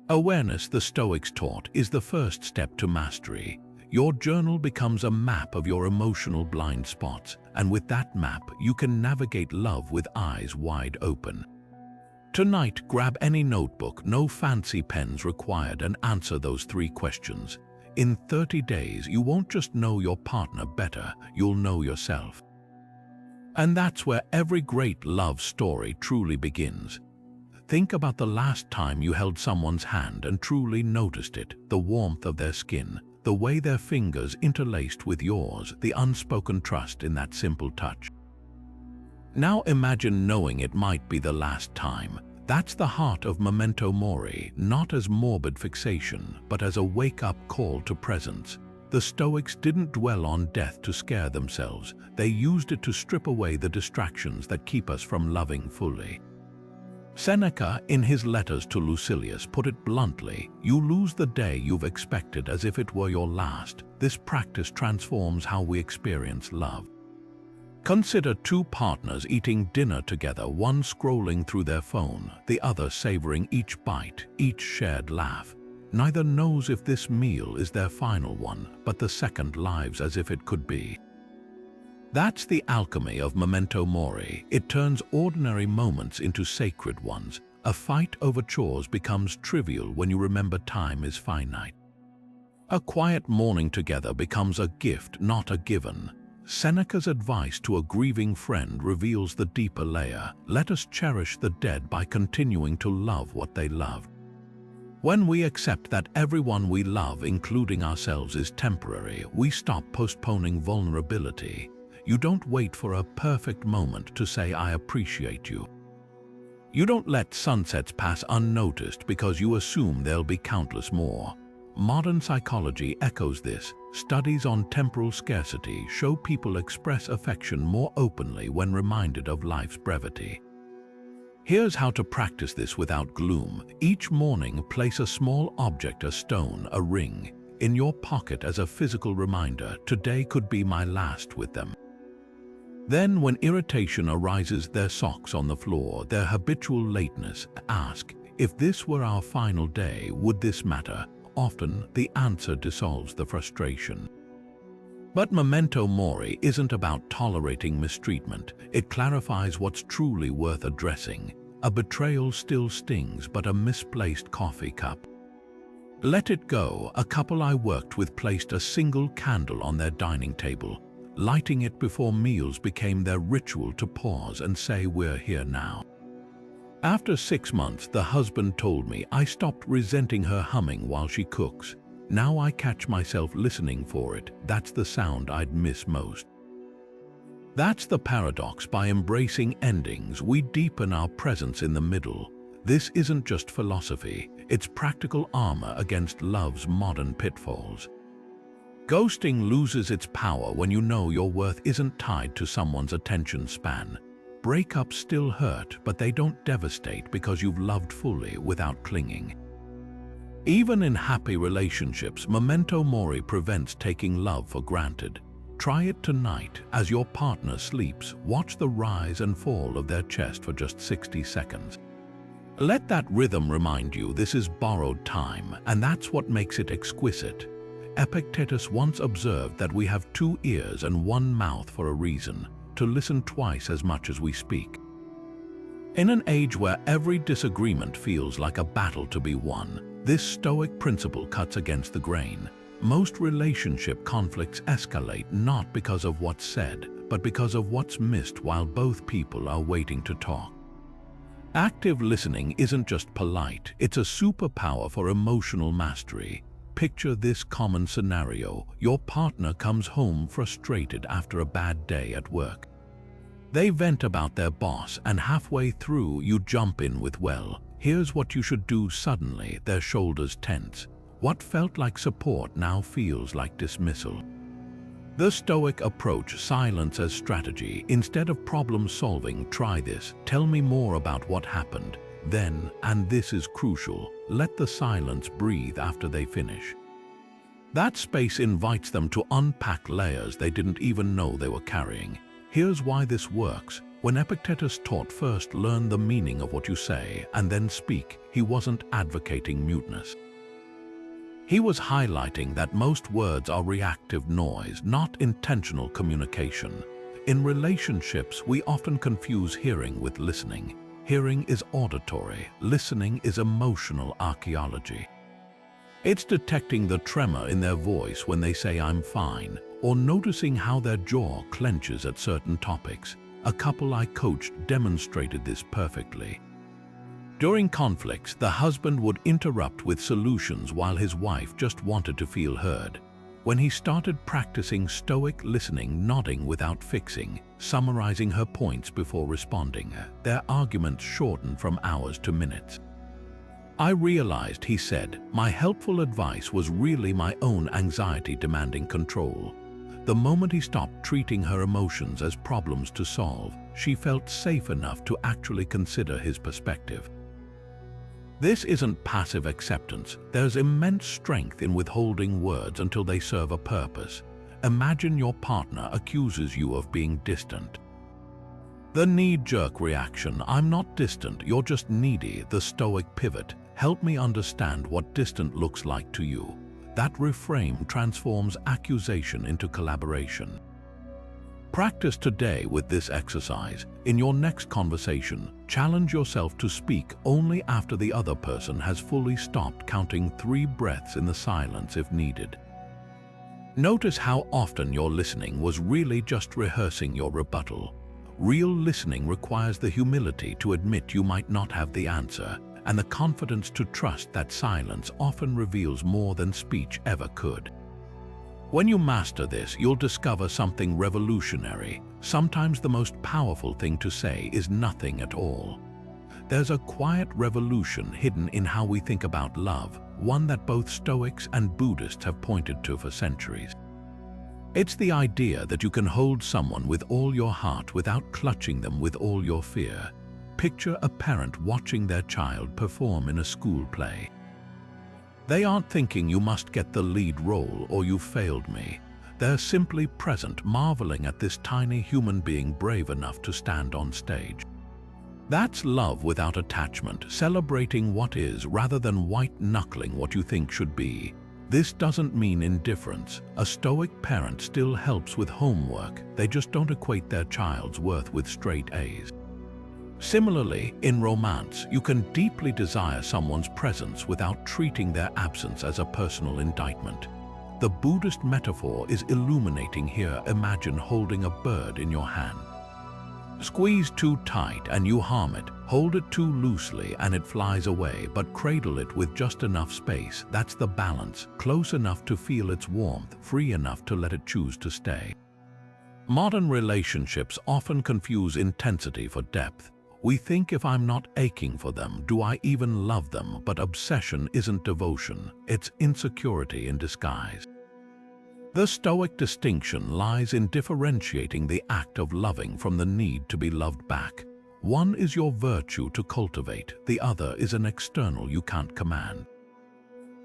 [SPEAKER 1] Awareness, the Stoics taught, is the first step to mastery. Your journal becomes a map of your emotional blind spots, and with that map, you can navigate love with eyes wide open. Tonight, grab any notebook, no fancy pens required, and answer those 3 questions. In 30 days, you won't just know your partner better, you'll know yourself. And that's where every great love story truly begins. Think about the last time you held someone's hand and truly noticed it, the warmth of their skin, the way their fingers interlaced with yours, the unspoken trust in that simple touch. Now imagine knowing it might be the last time. That's the heart of memento mori, not as morbid fixation, but as a wake-up call to presence. The Stoics didn't dwell on death to scare themselves. They used it to strip away the distractions that keep us from loving fully. Seneca, in his letters to Lucilius, put it bluntly, "You lose the day you've expected as if it were your last." This practice transforms how we experience love. Consider 2 partners eating dinner together, one scrolling through their phone, the other savoring each bite, each shared laugh. Neither knows if this meal is their final one, but the second lives as if it could be. That's the alchemy of memento mori. It turns ordinary moments into sacred ones. A fight over chores becomes trivial when you remember time is finite. A quiet morning together becomes a gift, not a given. Seneca's advice to a grieving friend reveals the deeper layer. Let us cherish the dead by continuing to love what they loved. When we accept that everyone we love, including ourselves, is temporary, we stop postponing vulnerability. You don't wait for a perfect moment to say, "I appreciate you." You don't let sunsets pass unnoticed because you assume there'll be countless more. Modern psychology echoes this. Studies on temporal scarcity show people express affection more openly when reminded of life's brevity. Here's how to practice this without gloom. Each morning, place a small object, a stone, a ring, in your pocket as a physical reminder, "Today could be my last with them." Then, when irritation arises, their socks on the floor, their habitual lateness, ask, "If this were our final day, would this matter?" Often, the answer dissolves the frustration. But memento mori isn't about tolerating mistreatment. It clarifies what's truly worth addressing. A betrayal still stings, but a misplaced coffee cup. Let it go. A couple I worked with placed a single candle on their dining table. Lighting it before meals became their ritual to pause and say, "We're here now." After 6 months, the husband told me, "I stopped resenting her humming while she cooks. Now I catch myself listening for it. That's the sound I'd miss most." That's the paradox. By embracing endings, we deepen our presence in the middle. This isn't just philosophy, it's practical armor against love's modern pitfalls. Ghosting loses its power when you know your worth isn't tied to someone's attention span. Breakups still hurt, but they don't devastate because you've loved fully without clinging. Even in happy relationships, memento mori prevents taking love for granted. Try it tonight. As your partner sleeps, watch the rise and fall of their chest for just 60 seconds. Let that rhythm remind you this is borrowed time, and that's what makes it exquisite. Epictetus once observed that we have 2 ears and 1 mouth for a reason, to listen twice as much as we speak. In an age where every disagreement feels like a battle to be won, this Stoic principle cuts against the grain. Most relationship conflicts escalate not because of what's said, but because of what's missed while both people are waiting to talk. Active listening isn't just polite, it's a superpower for emotional mastery. Picture this common scenario. Your partner comes home frustrated after a bad day at work. They vent about their boss, and halfway through you jump in with, "Well, here's what you should do." Suddenly, their shoulders tense. What felt like support now feels like dismissal. The Stoic approach silence as strategy. Instead of problem solving, try this. "Tell me more about what happened." Then, and this is crucial, let the silence breathe after they finish. That space invites them to unpack layers they didn't even know they were carrying. Here's why this works. When Epictetus taught, "First learn the meaning of what you say and then speak," he wasn't advocating muteness. He was highlighting that most words are reactive noise, not intentional communication. In relationships, we often confuse hearing with listening. Hearing is auditory, listening is emotional archaeology. It's detecting the tremor in their voice when they say "I'm fine," or noticing how their jaw clenches at certain topics. A couple I coached demonstrated this perfectly. During conflicts, the husband would interrupt with solutions while his wife just wanted to feel heard. When he started practicing stoic listening, nodding without fixing, summarizing her points before responding, their arguments shortened from hours to minutes. I realized, he said, my helpful advice was really my own anxiety demanding control. The moment he stopped treating her emotions as problems to solve, she felt safe enough to actually consider his perspective. This isn't passive acceptance. There's immense strength in withholding words until they serve a purpose. Imagine your partner accuses you of being distant. The knee-jerk reaction, "I'm not distant, you're just needy," the stoic pivot, "Help me understand what distant looks like to you." That reframe transforms accusation into collaboration. Practice today with this exercise. In your next conversation, challenge yourself to speak only after the other person has fully stopped, counting 3 breaths in the silence if needed. Notice how often your listening was really just rehearsing your rebuttal. Real listening requires the humility to admit you might not have the answer, and the confidence to trust that silence often reveals more than speech ever could. When you master this, you'll discover something revolutionary. Sometimes the most powerful thing to say is nothing at all. There's a quiet revolution hidden in how we think about love, one that both Stoics and Buddhists have pointed to for centuries. It's the idea that you can hold someone with all your heart without clutching them with all your fear. Picture a parent watching their child perform in a school play. They aren't thinking "you must get the lead role" or "you failed me." They're simply present, marveling at this tiny human being brave enough to stand on stage. That's love without attachment, celebrating what is rather than white-knuckling what you think should be. This doesn't mean indifference. A stoic parent still helps with homework, they just don't equate their child's worth with straight A's. Similarly, in romance, you can deeply desire someone's presence without treating their absence as a personal indictment. The Buddhist metaphor is illuminating here. Imagine holding a bird in your hand. Squeeze too tight and you harm it. Hold it too loosely and it flies away, but cradle it with just enough space. That's the balance, close enough to feel its warmth, free enough to let it choose to stay. Modern relationships often confuse intensity for depth. We think, if I'm not aching for them, do I even love them? But obsession isn't devotion, it's insecurity in disguise. The Stoic distinction lies in differentiating the act of loving from the need to be loved back. One is your virtue to cultivate, the other is an external you can't command.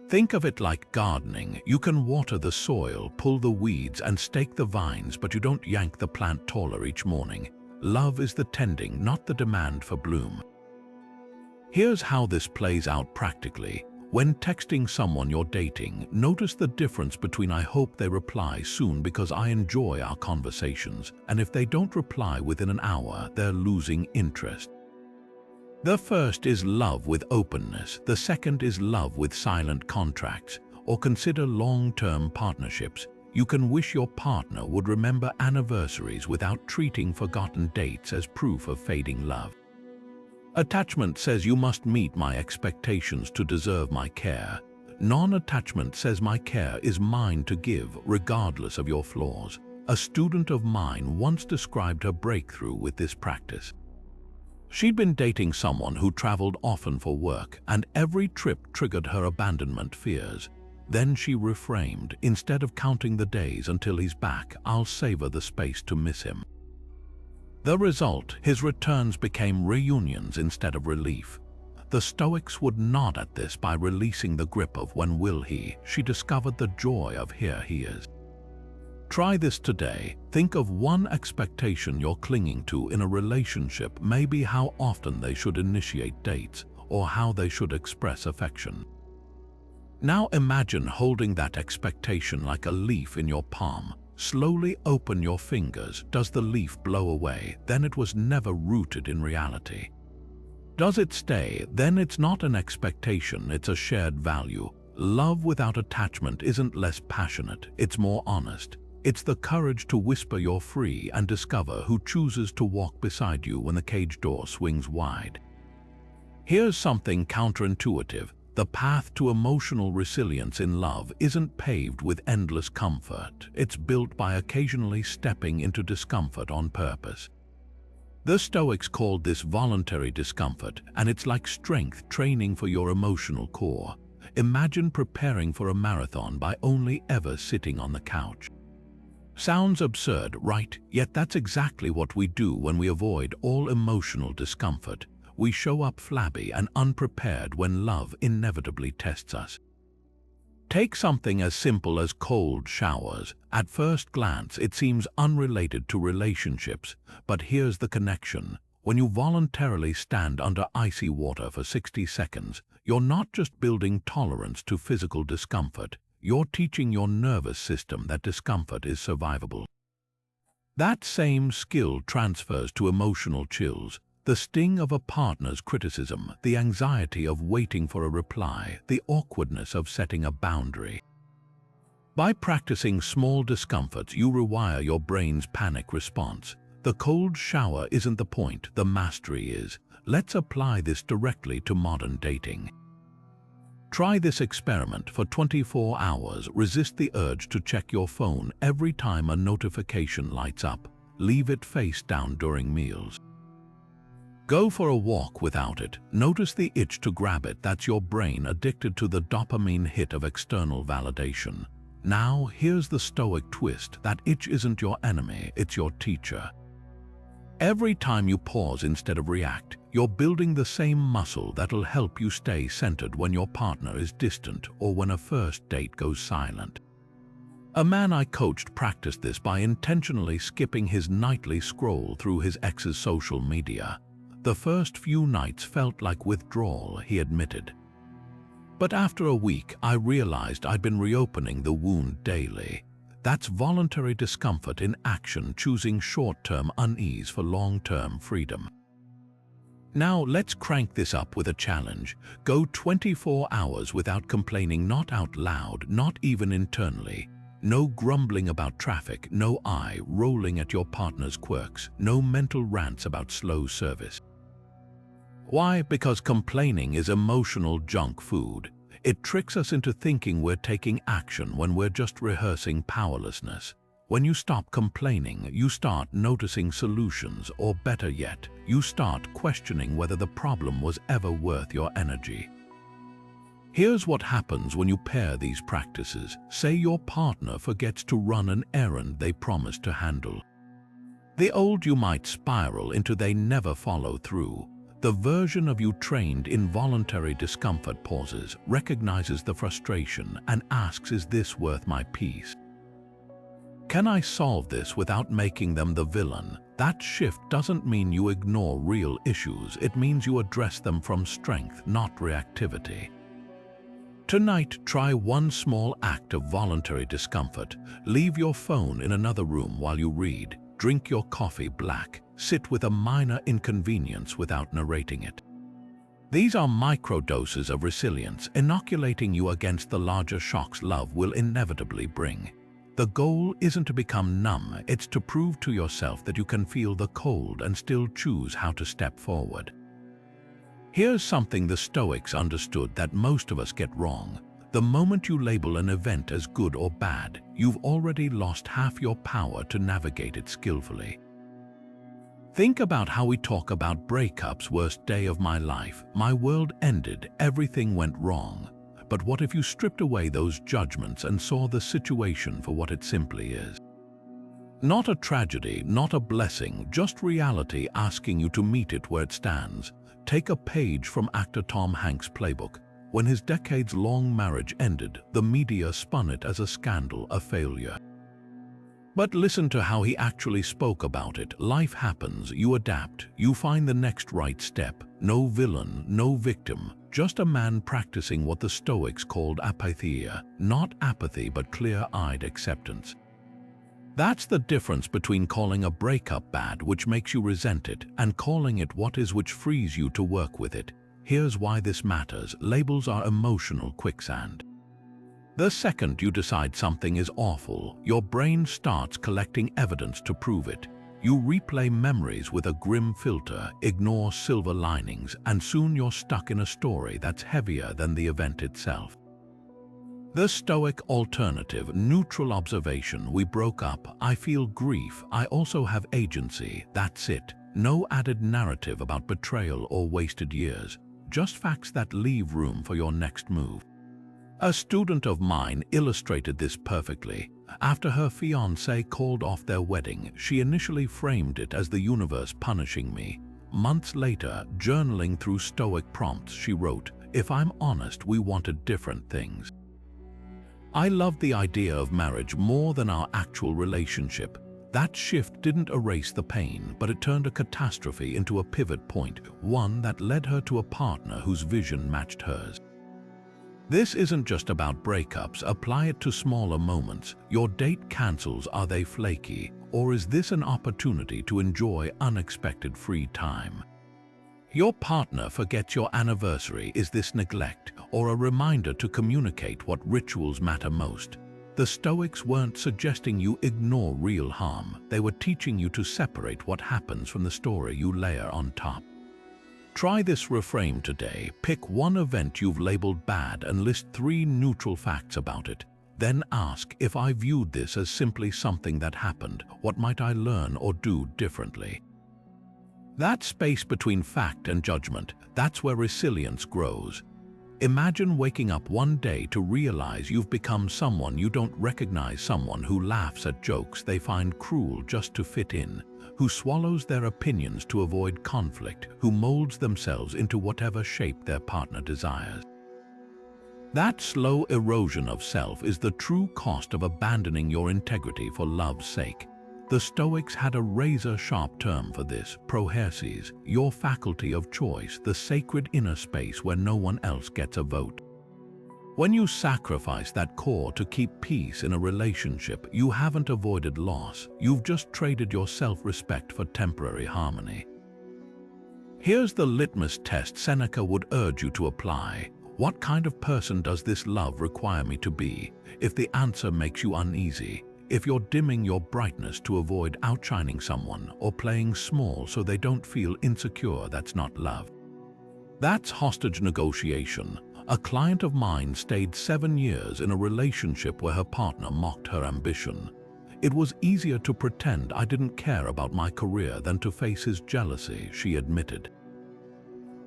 [SPEAKER 1] Think of it like gardening. You can water the soil, pull the weeds, and stake the vines, but you don't yank the plant taller each morning. Love is the tending, not the demand for bloom. Here's how this plays out practically. When texting someone you're dating, notice the difference between "I hope they reply soon because I enjoy our conversations," and "if they don't reply within an hour, they're losing interest." The first is love with openness, the second is love with silent contracts. Or consider long-term partnerships. You can wish your partner would remember anniversaries without treating forgotten dates as proof of fading love. Attachment says "you must meet my expectations to deserve my care." Non-attachment says "my care is mine to give, regardless of your flaws." A student of mine once described her breakthrough with this practice. She'd been dating someone who traveled often for work, and every trip triggered her abandonment fears. Then she reframed. "Instead of counting the days until he's back, I'll savor the space to miss him." The result, his returns became reunions instead of relief. The Stoics would nod at this by releasing the grip of "when will he." She discovered the joy of "here he is." Try this today. Think of one expectation you're clinging to in a relationship, maybe how often they should initiate dates or how they should express affection. Now imagine holding that expectation like a leaf in your palm. Slowly open your fingers. Does the leaf blow away? Then it was never rooted in reality. Does it stay? Then it's not an expectation, it's a shared value. Love without attachment isn't less passionate, it's more honest. It's the courage to whisper you're free and discover who chooses to walk beside you when the cage door swings wide. Here's something counterintuitive. The path to emotional resilience in love isn't paved with endless comfort. It's built by occasionally stepping into discomfort on purpose. The Stoics called this voluntary discomfort, and it's like strength training for your emotional core. Imagine preparing for a marathon by only ever sitting on the couch. Sounds absurd, right? Yet that's exactly what we do when we avoid all emotional discomfort. We show up flabby and unprepared when love inevitably tests us. Take something as simple as cold showers. At first glance, it seems unrelated to relationships, but here's the connection. When you voluntarily stand under icy water for 60 seconds, you're not just building tolerance to physical discomfort, you're teaching your nervous system that discomfort is survivable. That same skill transfers to emotional chills. The sting of a partner's criticism, the anxiety of waiting for a reply, the awkwardness of setting a boundary. By practicing small discomforts, you rewire your brain's panic response. The cold shower isn't the point, the mastery is. Let's apply this directly to modern dating. Try this experiment for 24 hours. Resist the urge to check your phone every time a notification lights up. Leave it face down during meals. Go for a walk without it. Notice the itch to grab it. That's your brain addicted to the dopamine hit of external validation. Now, here's the Stoic twist. That itch isn't your enemy, it's your teacher. Every time you pause instead of react, you're building the same muscle that'll help you stay centered when your partner is distant or when a first date goes silent. A man I coached practiced this by intentionally skipping his nightly scroll through his ex's social media. The first few nights felt like withdrawal, he admitted. But after a week, I realized I'd been reopening the wound daily. That's voluntary discomfort in action, choosing short-term unease for long-term freedom. Now let's crank this up with a challenge. Go 24 hours without complaining, not out loud, not even internally. No grumbling about traffic, no eye rolling at your partner's quirks, no mental rants about slow service. Why? Because complaining is emotional junk food. It tricks us into thinking we're taking action when we're just rehearsing powerlessness. When you stop complaining, you start noticing solutions, or better yet, you start questioning whether the problem was ever worth your energy. Here's what happens when you pair these practices. Say your partner forgets to run an errand they promised to handle. The old you might spiral into they never follow through. The version of you trained in voluntary discomfort pauses, recognizes the frustration, and asks, is this worth my peace? Can I solve this without making them the villain? That shift doesn't mean you ignore real issues, it means you address them from strength, not reactivity. Tonight, try one small act of voluntary discomfort. Leave your phone in another room while you read. Drink your coffee black. Sit with a minor inconvenience without narrating it. These are microdoses of resilience, inoculating you against the larger shocks love will inevitably bring. The goal isn't to become numb, it's to prove to yourself that you can feel the cold and still choose how to step forward. Here's something the Stoics understood that most of us get wrong. The moment you label an event as good or bad, you've already lost half your power to navigate it skillfully. Think about how we talk about breakups. Worst day of my life, my world ended, everything went wrong. But what if you stripped away those judgments and saw the situation for what it simply is? Not a tragedy, not a blessing, just reality asking you to meet it where it stands. Take a page from actor Tom Hanks' playbook. When his decades-long marriage ended, the media spun it as a scandal, a failure. But listen to how he actually spoke about it. Life happens, you adapt, you find the next right step. No villain, no victim, just a man practicing what the Stoics called apatheia, not apathy but clear-eyed acceptance. That's the difference between calling a breakup bad, which makes you resent it, and calling it what is, which frees you to work with it. Here's why this matters. Labels are emotional quicksand. The second you decide something is awful, your brain starts collecting evidence to prove it. You replay memories with a grim filter, ignore silver linings, and soon you're stuck in a story that's heavier than the event itself. The Stoic alternative, neutral observation: we broke up, I feel grief, I also have agency, that's it. No added narrative about betrayal or wasted years, just facts that leave room for your next move. A student of mine illustrated this perfectly. After her fiancé called off their wedding, she initially framed it as the universe punishing me. Months later, journaling through Stoic prompts, she wrote, "If I'm honest, we wanted different things." I loved the idea of marriage more than our actual relationship. That shift didn't erase the pain, but it turned a catastrophe into a pivot point, one that led her to a partner whose vision matched hers. This isn't just about breakups. Apply it to smaller moments. Your date cancels, are they flaky? Or is this an opportunity to enjoy unexpected free time? Your partner forgets your anniversary, is this neglect, or a reminder to communicate what rituals matter most? The Stoics weren't suggesting you ignore real harm. They were teaching you to separate what happens from the story you layer on top. Try this reframe today. Pick one event you've labeled bad and list 3 neutral facts about it. Then ask, if I viewed this as simply something that happened, what might I learn or do differently? That space between fact and judgment, that's where resilience grows. Imagine waking up one day to realize you've become someone you don't recognize, someone who laughs at jokes they find cruel just to fit in, who swallows their opinions to avoid conflict, who molds themselves into whatever shape their partner desires. That slow erosion of self is the true cost of abandoning your integrity for love's sake. The Stoics had a razor-sharp term for this: proherses, your faculty of choice, the sacred inner space where no one else gets a vote. When you sacrifice that core to keep peace in a relationship, you haven't avoided loss, you've just traded your self-respect for temporary harmony. Here's the litmus test Seneca would urge you to apply. What kind of person does this love require me to be? If the answer makes you uneasy, if you're dimming your brightness to avoid outshining someone, or playing small so they don't feel insecure, that's not love. That's hostage negotiation. A client of mine stayed 7 years in a relationship where her partner mocked her ambition. It was easier to pretend I didn't care about my career than to face his jealousy, she admitted.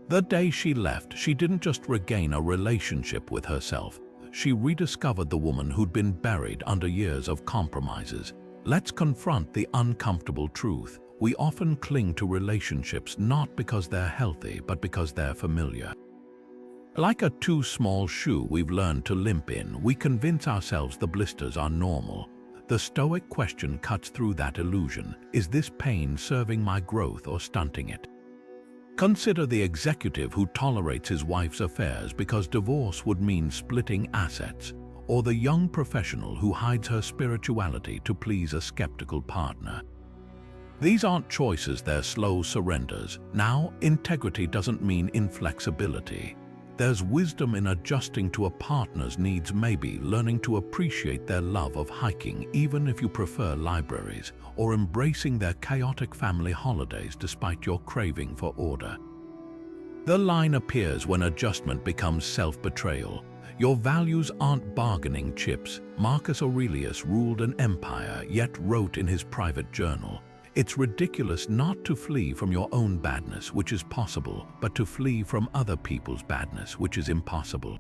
[SPEAKER 1] The day she left, she didn't just regain a relationship with herself. She rediscovered the woman who'd been buried under years of compromises. Let's confront the uncomfortable truth. We often cling to relationships not because they're healthy, but because they're familiar. Like a too small shoe we've learned to limp in, we convince ourselves the blisters are normal. The Stoic question cuts through that illusion. Is this pain serving my growth or stunting it? Consider the executive who tolerates his wife's affairs because divorce would mean splitting assets, or the young professional who hides her spirituality to please a skeptical partner. These aren't choices, they're slow surrenders. Now, integrity doesn't mean inflexibility. There's wisdom in adjusting to a partner's needs, maybe learning to appreciate their love of hiking even if you prefer libraries, or embracing their chaotic family holidays despite your craving for order. The line appears when adjustment becomes self-betrayal. Your values aren't bargaining chips. Marcus Aurelius ruled an empire, yet wrote in his private journal, "It's ridiculous not to flee from your own badness, which is possible, but to flee from other people's badness, which is impossible."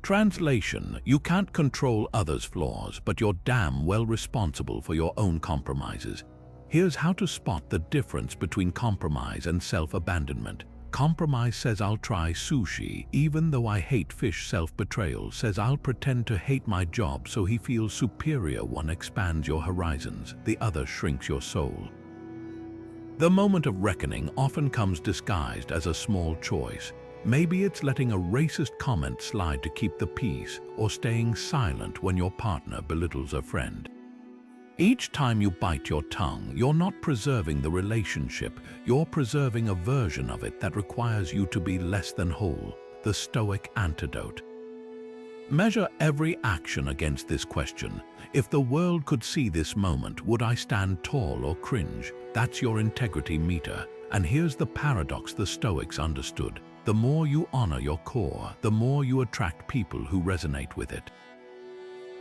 [SPEAKER 1] Translation: you can't control others' flaws, but you're damn well responsible for your own compromises. Here's how to spot the difference between compromise and self-abandonment. Compromise says I'll try sushi, even though I hate fish. Self-betrayal says I'll pretend to hate my job so he feels superior. One expands your horizons, the other shrinks your soul. The moment of reckoning often comes disguised as a small choice. Maybe it's letting a racist comment slide to keep the peace, or staying silent when your partner belittles a friend. Each time you bite your tongue, you're not preserving the relationship, you're preserving a version of it that requires you to be less than whole, the Stoic antidote. Measure every action against this question. If the world could see this moment, would I stand tall or cringe? That's your integrity meter. And here's the paradox the Stoics understood. The more you honor your core, the more you attract people who resonate with it.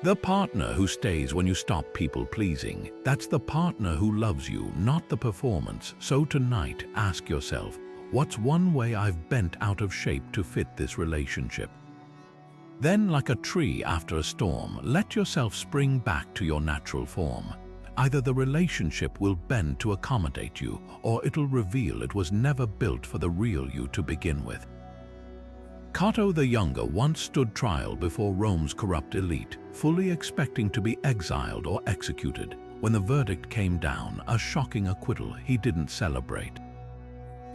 [SPEAKER 1] The partner who stays when you stop people-pleasing, that's the partner who loves you, not the performance. So tonight, ask yourself, what's one way I've bent out of shape to fit this relationship? Then, like a tree after a storm, let yourself spring back to your natural form. Either the relationship will bend to accommodate you, or it'll reveal it was never built for the real you to begin with. Cato the Younger once stood trial before Rome's corrupt elite, fully expecting to be exiled or executed. When the verdict came down, a shocking acquittal, he didn't celebrate.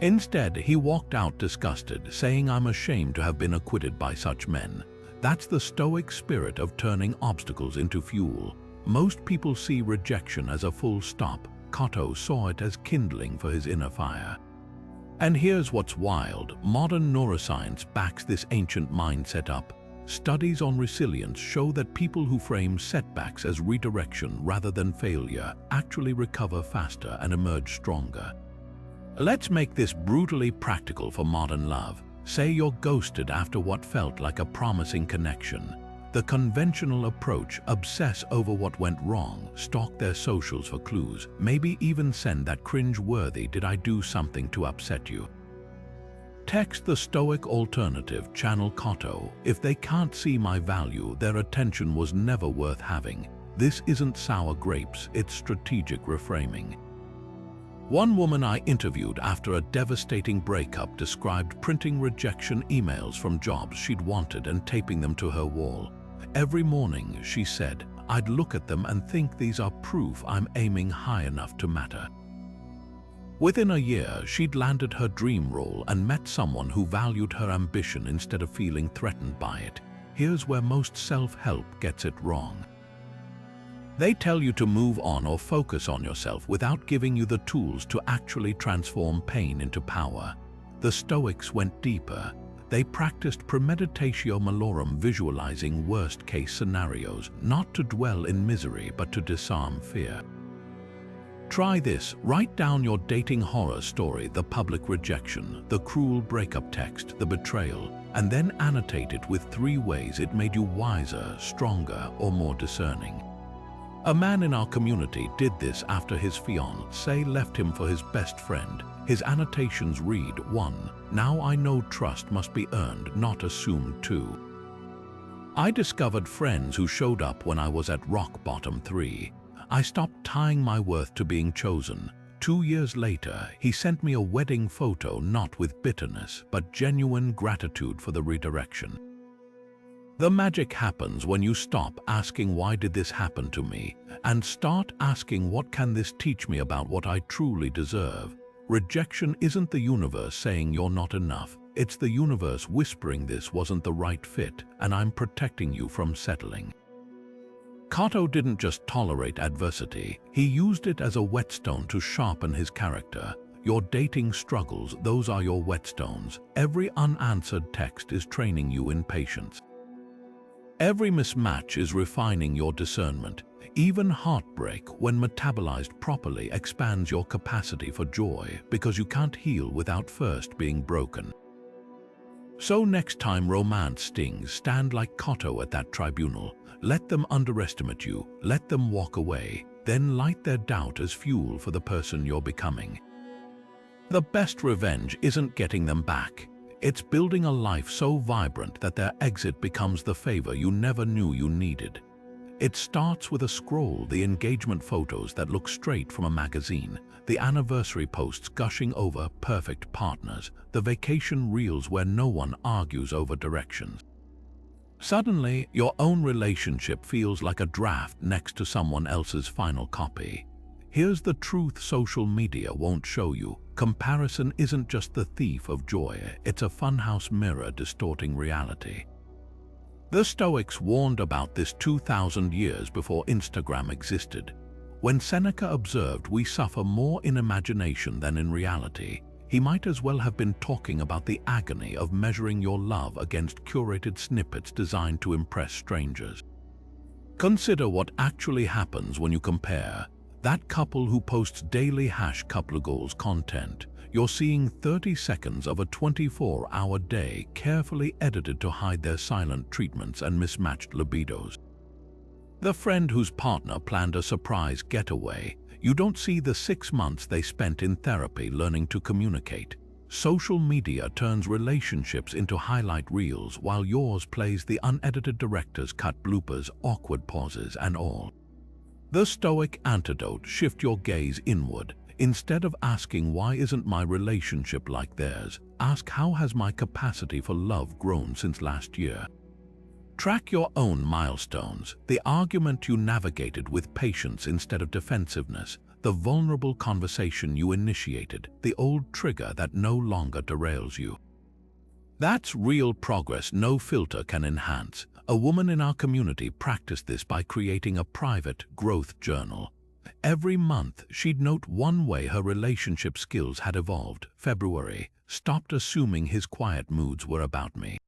[SPEAKER 1] Instead, he walked out disgusted, saying, "I'm ashamed to have been acquitted by such men." That's the Stoic spirit of turning obstacles into fuel. Most people see rejection as a full stop. Cato saw it as kindling for his inner fire. And here's what's wild. Modern neuroscience backs this ancient mindset up. Studies on resilience show that people who frame setbacks as redirection rather than failure actually recover faster and emerge stronger. Let's make this brutally practical for modern love. Say you're ghosted after what felt like a promising connection. The conventional approach: obsess over what went wrong, stalk their socials for clues, maybe even send that cringe-worthy "did I do something to upset you?" Text the Stoic alternative, channel Cato: "If they can't see my value, their attention was never worth having." This isn't sour grapes, it's strategic reframing. One woman I interviewed after a devastating breakup described printing rejection emails from jobs she'd wanted and taping them to her wall. Every morning, she said, I'd look at them and think these are proof I'm aiming high enough to matter. Within a year, she'd landed her dream role and met someone who valued her ambition instead of feeling threatened by it. Here's where most self-help gets it wrong. They tell you to move on or focus on yourself without giving you the tools to actually transform pain into power. The Stoics went deeper. They practiced premeditatio malorum, visualizing worst-case scenarios, not to dwell in misery but to disarm fear. Try this. Write down your dating horror story, the public rejection, the cruel breakup text, the betrayal, and then annotate it with 3 ways it made you wiser, stronger, or more discerning. A man in our community did this after his fiancée left him for his best friend. His annotations read: 1. Now I know trust must be earned, not assumed. 2. I discovered friends who showed up when I was at rock bottom. 3. I stopped tying my worth to being chosen. 2 years later, he sent me a wedding photo, not with bitterness, but genuine gratitude for the redirection. The magic happens when you stop asking "why did this happen to me?" and start asking "what can this teach me about what I truly deserve?" Rejection isn't the universe saying you're not enough. It's the universe whispering "this wasn't the right fit, and I'm protecting you from settling." Cato didn't just tolerate adversity, he used it as a whetstone to sharpen his character. Your dating struggles, those are your whetstones. Every unanswered text is training you in patience. Every mismatch is refining your discernment. Even heartbreak, when metabolized properly, expands your capacity for joy, because you can't heal without first being broken. So next time romance stings, stand like Cato at that tribunal. Let them underestimate you, let them walk away, then light their doubt as fuel for the person you're becoming. The best revenge isn't getting them back. It's building a life so vibrant that their exit becomes the favor you never knew you needed. It starts with a scroll, the engagement photos that look straight from a magazine, the anniversary posts gushing over perfect partners, the vacation reels where no one argues over directions. Suddenly, your own relationship feels like a draft next to someone else's final copy. Here's the truth social media won't show you. Comparison isn't just the thief of joy, it's a funhouse mirror distorting reality. The Stoics warned about this 2,000 years before Instagram existed. When Seneca observed we suffer more in imagination than in reality, he might as well have been talking about the agony of measuring your love against curated snippets designed to impress strangers. Consider what actually happens when you compare. That couple who posts daily #couple goals content, you're seeing 30 seconds of a 24-hour day carefully edited to hide their silent treatments and mismatched libidos. The friend whose partner planned a surprise getaway, you don't see the 6 months they spent in therapy learning to communicate. Social media turns relationships into highlight reels while yours plays the unedited director's cut bloopers, awkward pauses and all. The Stoic antidote: shift your gaze inward. Instead of asking why isn't my relationship like theirs, ask how has my capacity for love grown since last year. Track your own milestones, the argument you navigated with patience instead of defensiveness, the vulnerable conversation you initiated, the old trigger that no longer derails you. That's real progress no filter can enhance. A woman in our community practiced this by creating a private growth journal. Every month, she'd note one way her relationship skills had evolved. February, stopped assuming his quiet moods were about me.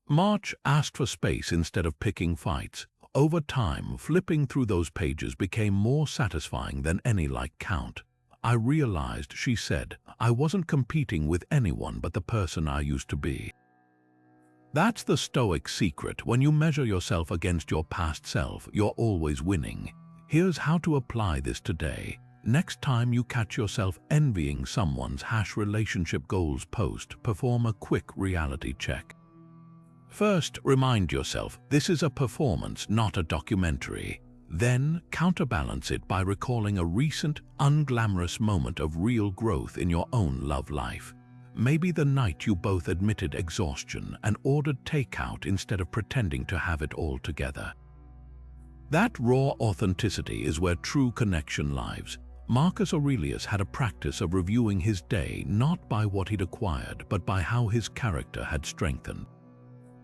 [SPEAKER 1] March, asked for space instead of picking fights. Over time, flipping through those pages became more satisfying than any like count. I realized, she said, I wasn't competing with anyone but the person I used to be. That's the Stoic secret. When you measure yourself against your past self, you're always winning. Here's how to apply this today. Next time you catch yourself envying someone's #relationship goals post, perform a quick reality check. First, remind yourself this is a performance, not a documentary. Then, counterbalance it by recalling a recent, unglamorous moment of real growth in your own love life. Maybe the night you both admitted exhaustion and ordered takeout instead of pretending to have it all together. That raw authenticity is where true connection lives. Marcus Aurelius had a practice of reviewing his day not by what he'd acquired, but by how his character had strengthened.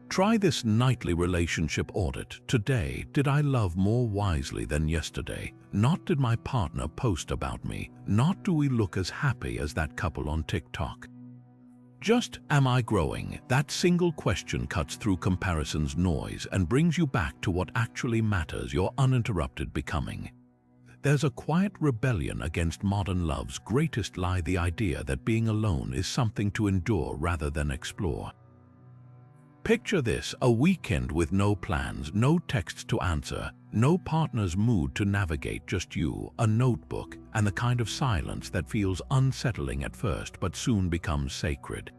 [SPEAKER 1] Try this nightly relationship audit. Today, did I love more wisely than yesterday? Not did my partner post about me? Not do we look as happy as that couple on TikTok? Just, am I growing? That single question cuts through comparison's noise and brings you back to what actually matters: your uninterrupted becoming. There's a quiet rebellion against modern love's greatest lie: the idea that being alone is something to endure rather than explore. Picture this: a weekend with no plans, no texts to answer, no partner's mood to navigate, just you, a notebook, and the kind of silence that feels unsettling at first but soon becomes sacred.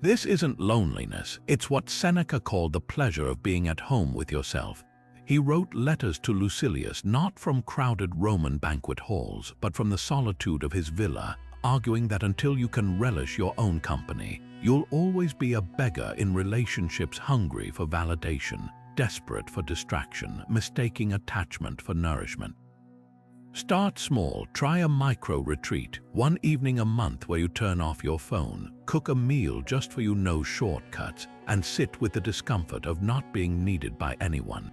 [SPEAKER 1] This isn't loneliness, it's what Seneca called the pleasure of being at home with yourself. He wrote letters to Lucilius not from crowded Roman banquet halls, but from the solitude of his villa, arguing that until you can relish your own company, you'll always be a beggar in relationships, hungry for validation, desperate for distraction, mistaking attachment for nourishment. Start small. Try a micro-retreat, one evening a month where you turn off your phone, cook a meal just for you, no shortcuts, and sit with the discomfort of not being needed by anyone.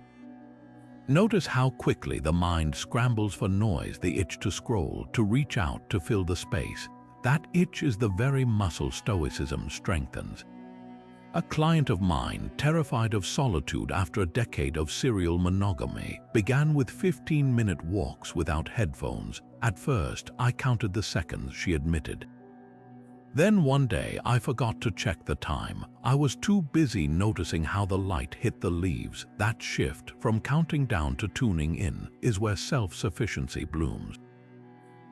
[SPEAKER 1] Notice how quickly the mind scrambles for noise, the itch to scroll, to reach out, to fill the space. That itch is the very muscle Stoicism strengthens. A client of mine, terrified of solitude after a decade of serial monogamy, began with 15-minute walks without headphones. At first, I counted the seconds, she admitted. Then one day, I forgot to check the time. I was too busy noticing how the light hit the leaves. That shift from counting down to tuning in is where self-sufficiency blooms.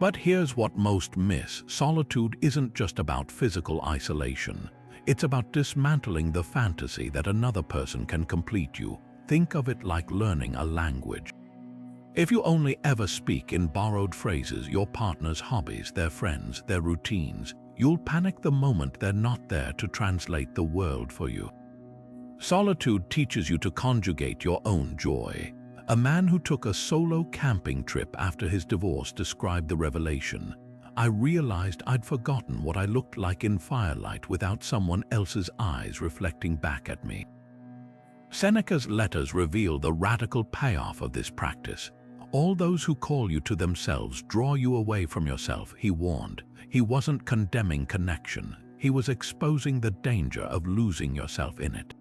[SPEAKER 1] But here's what most miss: solitude isn't just about physical isolation. It's about dismantling the fantasy that another person can complete you. Think of it like learning a language. If you only ever speak in borrowed phrases, your partner's hobbies, their friends, their routines, you'll panic the moment they're not there to translate the world for you. Solitude teaches you to conjugate your own joy. A man who took a solo camping trip after his divorce described the revelation. I realized I'd forgotten what I looked like in firelight without someone else's eyes reflecting back at me. Seneca's letters reveal the radical payoff of this practice. All those who call you to themselves draw you away from yourself, he warned. He wasn't condemning connection. He was exposing the danger of losing yourself in it.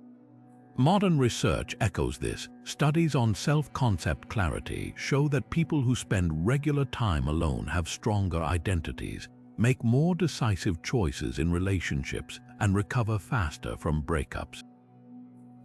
[SPEAKER 1] Modern research echoes this. Studies on self-concept clarity show that people who spend regular time alone have stronger identities, make more decisive choices in relationships, and recover faster from breakups.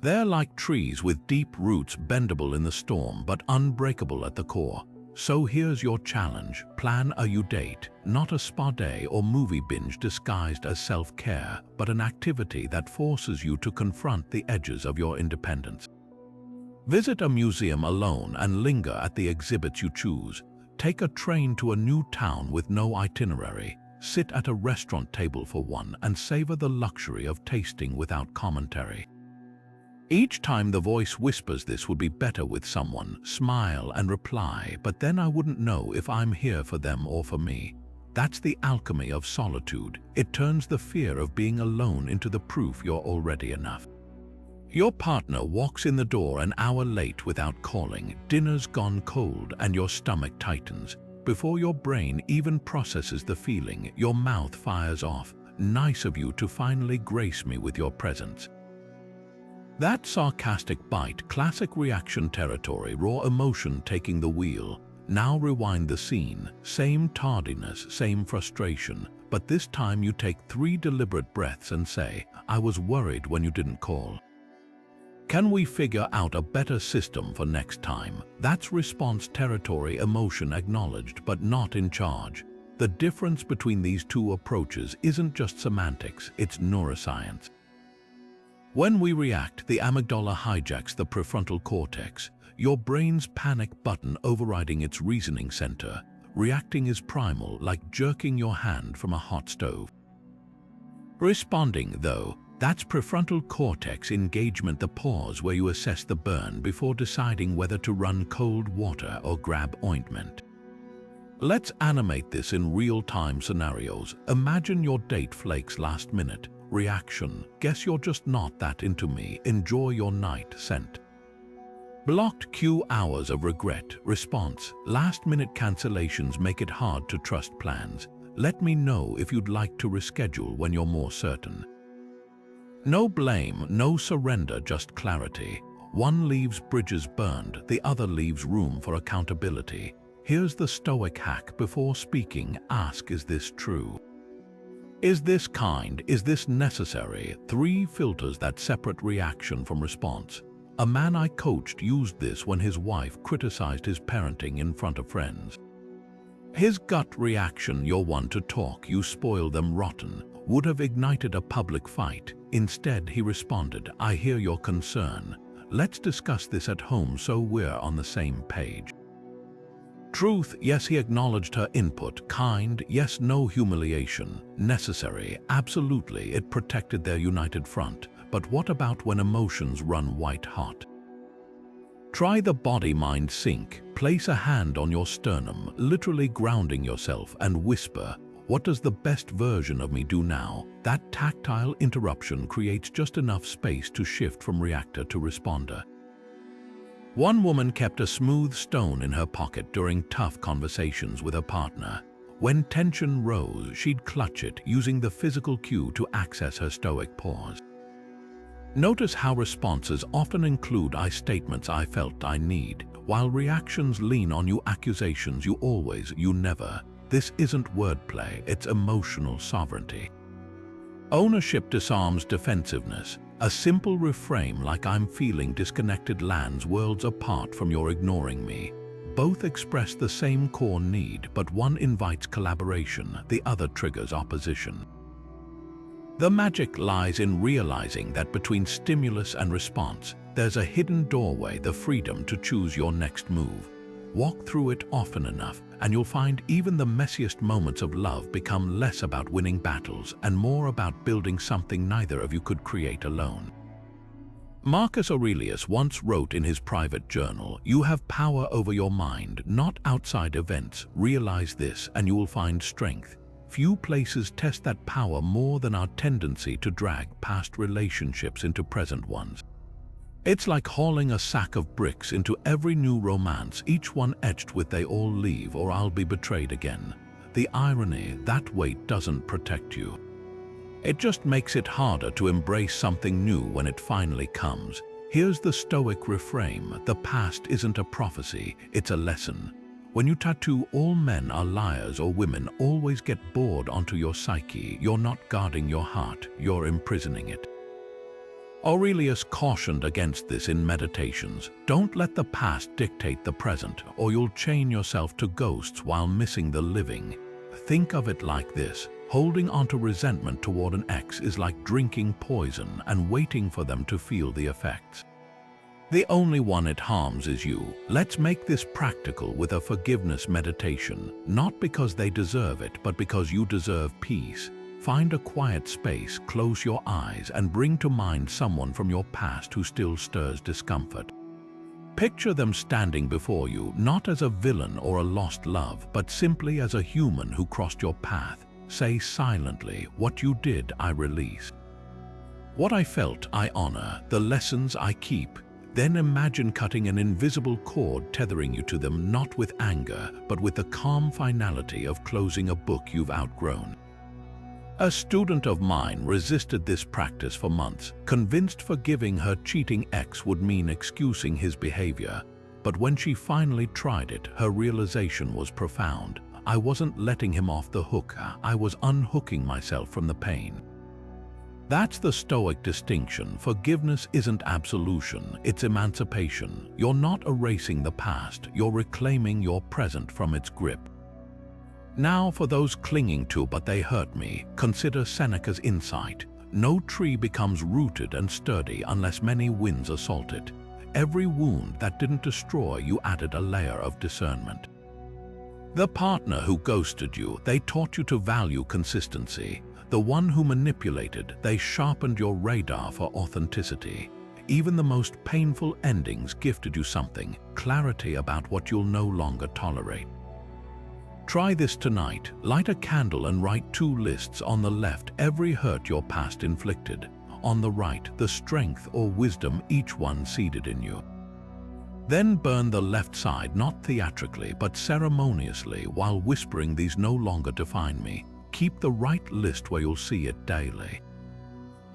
[SPEAKER 1] They're like trees with deep roots, bendable in the storm but unbreakable at the core. So here's your challenge. Plan a you date, not a spa day or movie binge disguised as self-care, but an activity that forces you to confront the edges of your independence. Visit a museum alone and linger at the exhibits you choose. Take a train to a new town with no itinerary. Sit at a restaurant table for one and savor the luxury of tasting without commentary. Each time the voice whispers this would be better with someone, smile and reply, but then I wouldn't know if I'm here for them or for me. That's the alchemy of solitude. It turns the fear of being alone into the proof you're already enough. Your partner walks in the door an hour late without calling, dinner's gone cold and your stomach tightens. Before your brain even processes the feeling, your mouth fires off. Nice of you to finally grace me with your presence. That sarcastic bite, classic reaction territory, raw emotion taking the wheel. Now rewind the scene, same tardiness, same frustration, but this time you take 3 deliberate breaths and say, I was worried when you didn't call. Can we figure out a better system for next time? That's response territory, emotion acknowledged but not in charge. The difference between these two approaches isn't just semantics, it's neuroscience. When we react, the amygdala hijacks the prefrontal cortex, your brain's panic button overriding its reasoning center. Reacting is primal, like jerking your hand from a hot stove. Responding, though, that's prefrontal cortex engagement, the pause where you assess the burn before deciding whether to run cold water or grab ointment. Let's animate this in real-time scenarios. Imagine your date flakes last minute. Reaction, guess you're just not that into me, enjoy your night. Sent. Blocked queue, hours of regret. Response, last-minute cancellations make it hard to trust plans. Let me know if you'd like to reschedule when you're more certain. No blame, no surrender, just clarity. One leaves bridges burned, the other leaves room for accountability. Here's the Stoic hack. Before speaking, ask, is this true? Is this kind? Is this necessary? 3 filters that separate reaction from response. A man I coached used this when his wife criticized his parenting in front of friends. His gut reaction, you're one to talk, you spoil them rotten, would have ignited a public fight. Instead, he responded, I hear your concern. Let's discuss this at home so we're on the same page. Truth, yes, he acknowledged her input. Kind, yes, no humiliation. Necessary, absolutely, it protected their united front. But what about when emotions run white hot? Try the body-mind sync. Place a hand on your sternum, literally grounding yourself, and whisper, what does the best version of me do now? That tactile interruption creates just enough space to shift from reactor to responder. One woman kept a smooth stone in her pocket during tough conversations with her partner. When tension rose, she'd clutch it, using the physical cue to access her stoic pause. Notice how responses often include I statements, I felt, I need, while reactions lean on you accusations, you always, you never. This isn't wordplay, it's emotional sovereignty. Ownership disarms defensiveness. A simple reframe like I'm feeling disconnected lands worlds apart from your ignoring me. Both express the same core need, but one invites collaboration, the other triggers opposition. The magic lies in realizing that between stimulus and response, there's a hidden doorway, the freedom to choose your next move. Walk through it often enough, and you'll find even the messiest moments of love become less about winning battles and more about building something neither of you could create alone. Marcus Aurelius once wrote in his private journal, "You have power over your mind, not outside events. Realize this and you will find strength." Few places test that power more than our tendency to drag past relationships into present ones. It's like hauling a sack of bricks into every new romance, each one etched with "they all leave" or "I'll be betrayed again." The irony, that weight doesn't protect you. It just makes it harder to embrace something new when it finally comes. Here's the Stoic reframe: the past isn't a prophecy, it's a lesson. When you tattoo "all men are liars" or "women always get bored" onto your psyche, you're not guarding your heart, you're imprisoning it. Aurelius cautioned against this in Meditations. Don't let the past dictate the present, or you'll chain yourself to ghosts while missing the living. Think of it like this: holding onto resentment toward an ex is like drinking poison and waiting for them to feel the effects. The only one it harms is you. Let's make this practical with a forgiveness meditation, not because they deserve it, but because you deserve peace. Find a quiet space, close your eyes, and bring to mind someone from your past who still stirs discomfort. Picture them standing before you, not as a villain or a lost love, but simply as a human who crossed your path. Say silently, "What you did, I release. What I felt, I honor. The lessons I keep." Then imagine cutting an invisible cord tethering you to them, not with anger, but with the calm finality of closing a book you've outgrown. A student of mine resisted this practice for months, convinced forgiving her cheating ex would mean excusing his behavior. But when she finally tried it, her realization was profound. I wasn't letting him off the hook, I was unhooking myself from the pain. That's the Stoic distinction. Forgiveness isn't absolution, it's emancipation. You're not erasing the past, you're reclaiming your present from its grip. Now for those clinging to "but they hurt me," consider Seneca's insight. No tree becomes rooted and sturdy unless many winds assault it. Every wound that didn't destroy you added a layer of discernment. The partner who ghosted you, they taught you to value consistency. The one who manipulated, they sharpened your radar for authenticity. Even the most painful endings gifted you something: clarity about what you'll no longer tolerate. Try this tonight. Light a candle and write 2 lists. On the left, every hurt your past inflicted. On the right, the strength or wisdom each one seeded in you. Then burn the left side, not theatrically, but ceremoniously, while whispering, "These no longer define me." Keep the right list where you'll see it daily.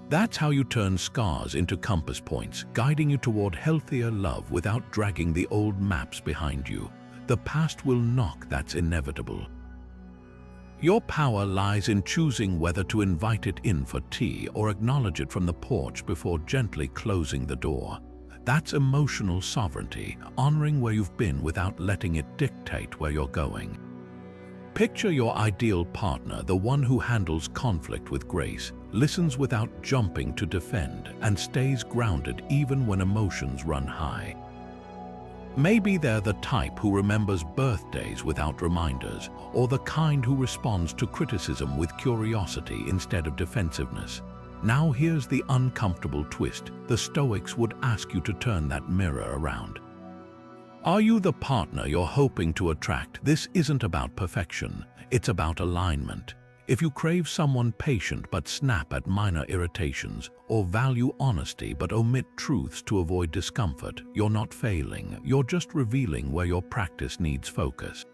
[SPEAKER 1] That's how you turn scars into compass points, guiding you toward healthier love without dragging the old maps behind you. The past will knock, that's inevitable. Your power lies in choosing whether to invite it in for tea or acknowledge it from the porch before gently closing the door. That's emotional sovereignty, honoring where you've been without letting it dictate where you're going. Picture your ideal partner, the one who handles conflict with grace, listens without jumping to defend, and stays grounded even when emotions run high. Maybe they're the type who remembers birthdays without reminders, or the kind who responds to criticism with curiosity instead of defensiveness. Now here's the uncomfortable twist. The Stoics would ask you to turn that mirror around. Are you the partner you're hoping to attract? This isn't about perfection, it's about alignment. If you crave someone patient but snap at minor irritations, or value honesty but omit truths to avoid discomfort, you're not failing, you're just revealing where your practice needs focus.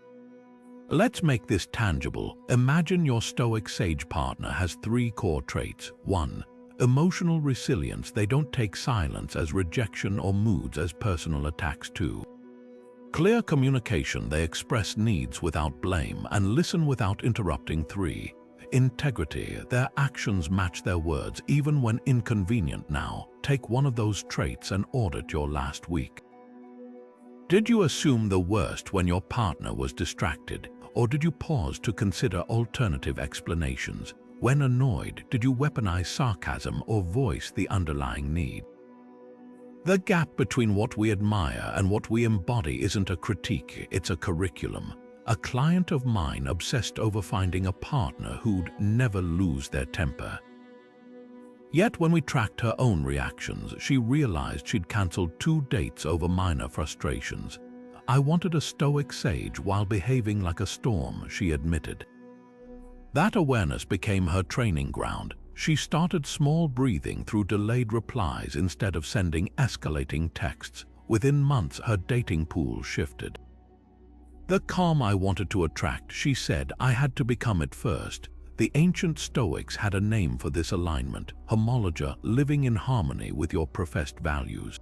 [SPEAKER 1] Let's make this tangible. Imagine your Stoic sage partner has 3 core traits. 1. Emotional resilience. They don't take silence as rejection or moods as personal attacks. 2. Clear communication. They express needs without blame and listen without interrupting. 3. Integrity. Their actions match their words even when inconvenient. Now, take one of those traits and audit your last week. Did you assume the worst when your partner was distracted, or did you pause to consider alternative explanations? When annoyed, did you weaponize sarcasm or voice the underlying need? The gap between what we admire and what we embody isn't a critique, it's a curriculum. A client of mine obsessed over finding a partner who'd never lose their temper. Yet when we tracked her own reactions, she realized she'd cancelled 2 dates over minor frustrations. "I wanted a stoic sage while behaving like a storm," she admitted. That awareness became her training ground. She started small breathing through delayed replies instead of sending escalating texts. Within months, her dating pool shifted. "The calm I wanted to attract," she said, "I had to become it first." The ancient Stoics had a name for this alignment: homologia, living in harmony with your professed values.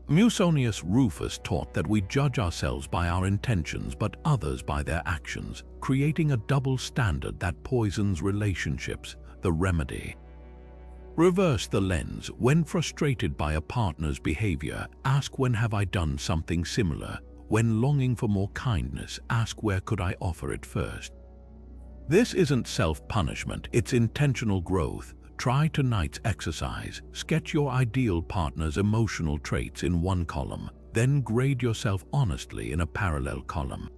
[SPEAKER 1] Musonius Rufus taught that we judge ourselves by our intentions but others by their actions, creating a double standard that poisons relationships. The remedy: reverse the lens. When frustrated by a partner's behavior, ask, when have I done something similar? When longing for more kindness, ask, where could I offer it first? This isn't self-punishment, it's intentional growth. Try tonight's exercise. Sketch your ideal partner's emotional traits in one column, then grade yourself honestly in a parallel column.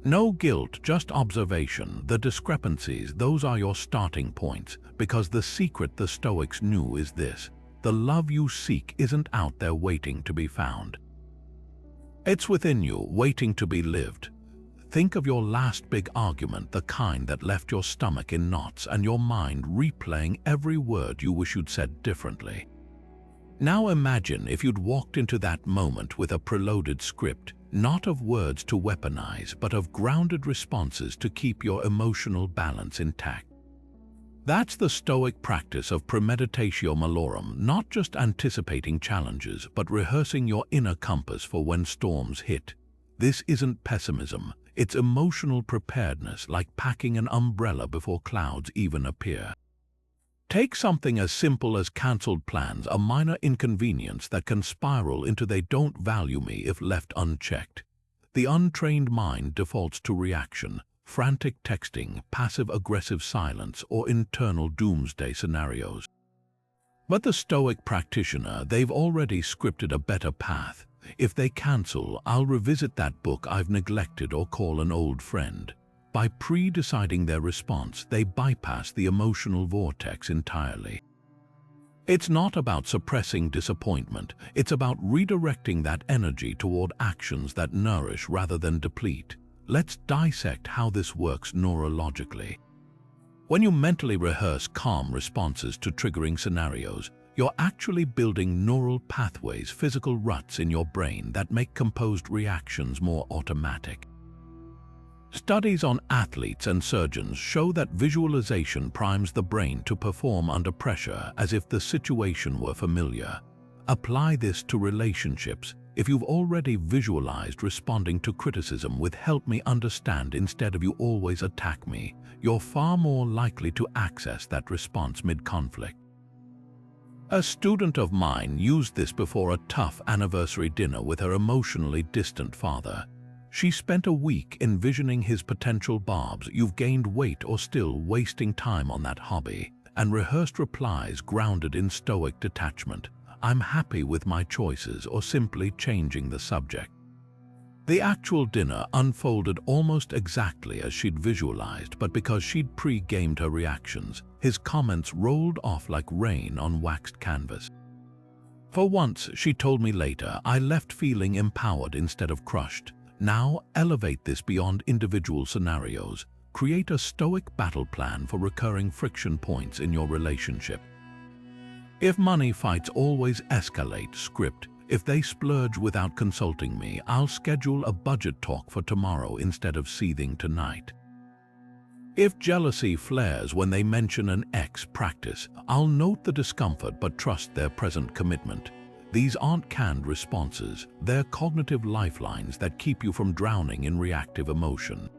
[SPEAKER 1] No guilt, just observation. The discrepancies, those are your starting points, because the secret the Stoics knew is this: the love you seek isn't out there waiting to be found. It's within you, waiting to be lived. Think of your last big argument, the kind that left your stomach in knots and your mind replaying every word you wish you'd said differently. Now imagine if you'd walked into that moment with a preloaded script, not of words to weaponize, but of grounded responses to keep your emotional balance intact. That's the Stoic practice of premeditatio malorum, not just anticipating challenges, but rehearsing your inner compass for when storms hit. This isn't pessimism, it's emotional preparedness, like packing an umbrella before clouds even appear. Take something as simple as cancelled plans, a minor inconvenience that can spiral into "they don't value me" if left unchecked. The untrained mind defaults to reaction, frantic texting, passive-aggressive silence, or internal doomsday scenarios. But the Stoic practitioner, they've already scripted a better path. If they cancel, I'll revisit that book I've neglected or call an old friend. By pre-deciding their response, they bypass the emotional vortex entirely. It's not about suppressing disappointment, it's about redirecting that energy toward actions that nourish rather than deplete. Let's dissect how this works neurologically. When you mentally rehearse calm responses to triggering scenarios, you're actually building neural pathways, physical ruts in your brain that make composed reactions more automatic. Studies on athletes and surgeons show that visualization primes the brain to perform under pressure as if the situation were familiar. Apply this to relationships. If you've already visualized responding to criticism with "help me understand" instead of "you always attack me," you're far more likely to access that response mid-conflict. A student of mine used this before a tough anniversary dinner with her emotionally distant father. She spent a week envisioning his potential barbs: "you've gained weight" or "still wasting time on that hobby," and rehearsed replies grounded in Stoic detachment: "I'm happy with my choices," or simply changing the subject. The actual dinner unfolded almost exactly as she'd visualized, but because she'd pre-gamed her reactions, his comments rolled off like rain on waxed canvas. For once, she told me later, I left feeling empowered instead of crushed. Now, elevate this beyond individual scenarios. Create a Stoic battle plan for recurring friction points in your relationship. If money fights always escalate, script: "if they splurge without consulting me, I'll schedule a budget talk for tomorrow instead of seething tonight." If jealousy flares when they mention an ex, practice: "I'll note the discomfort but trust their present commitment." These aren't canned responses, they're cognitive lifelines that keep you from drowning in reactive emotion.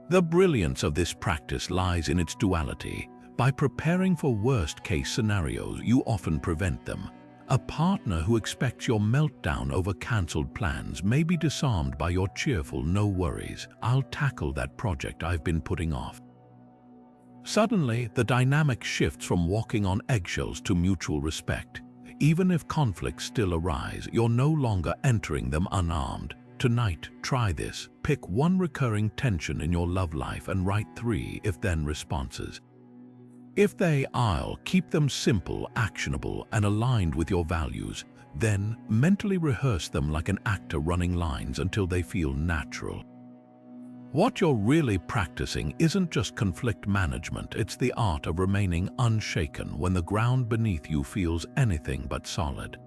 [SPEAKER 1] The brilliance of this practice lies in its duality. By preparing for worst-case scenarios, you often prevent them. A partner who expects your meltdown over cancelled plans may be disarmed by your cheerful "no worries, I'll tackle that project I've been putting off." Suddenly, the dynamic shifts from walking on eggshells to mutual respect. Even if conflicts still arise, you're no longer entering them unarmed. Tonight, try this. Pick one recurring tension in your love life and write 3 if-then responses. If they are, keep them simple, actionable, and aligned with your values. Then, mentally rehearse them like an actor running lines until they feel natural. What you're really practicing isn't just conflict management, it's the art of remaining unshaken when the ground beneath you feels anything but solid.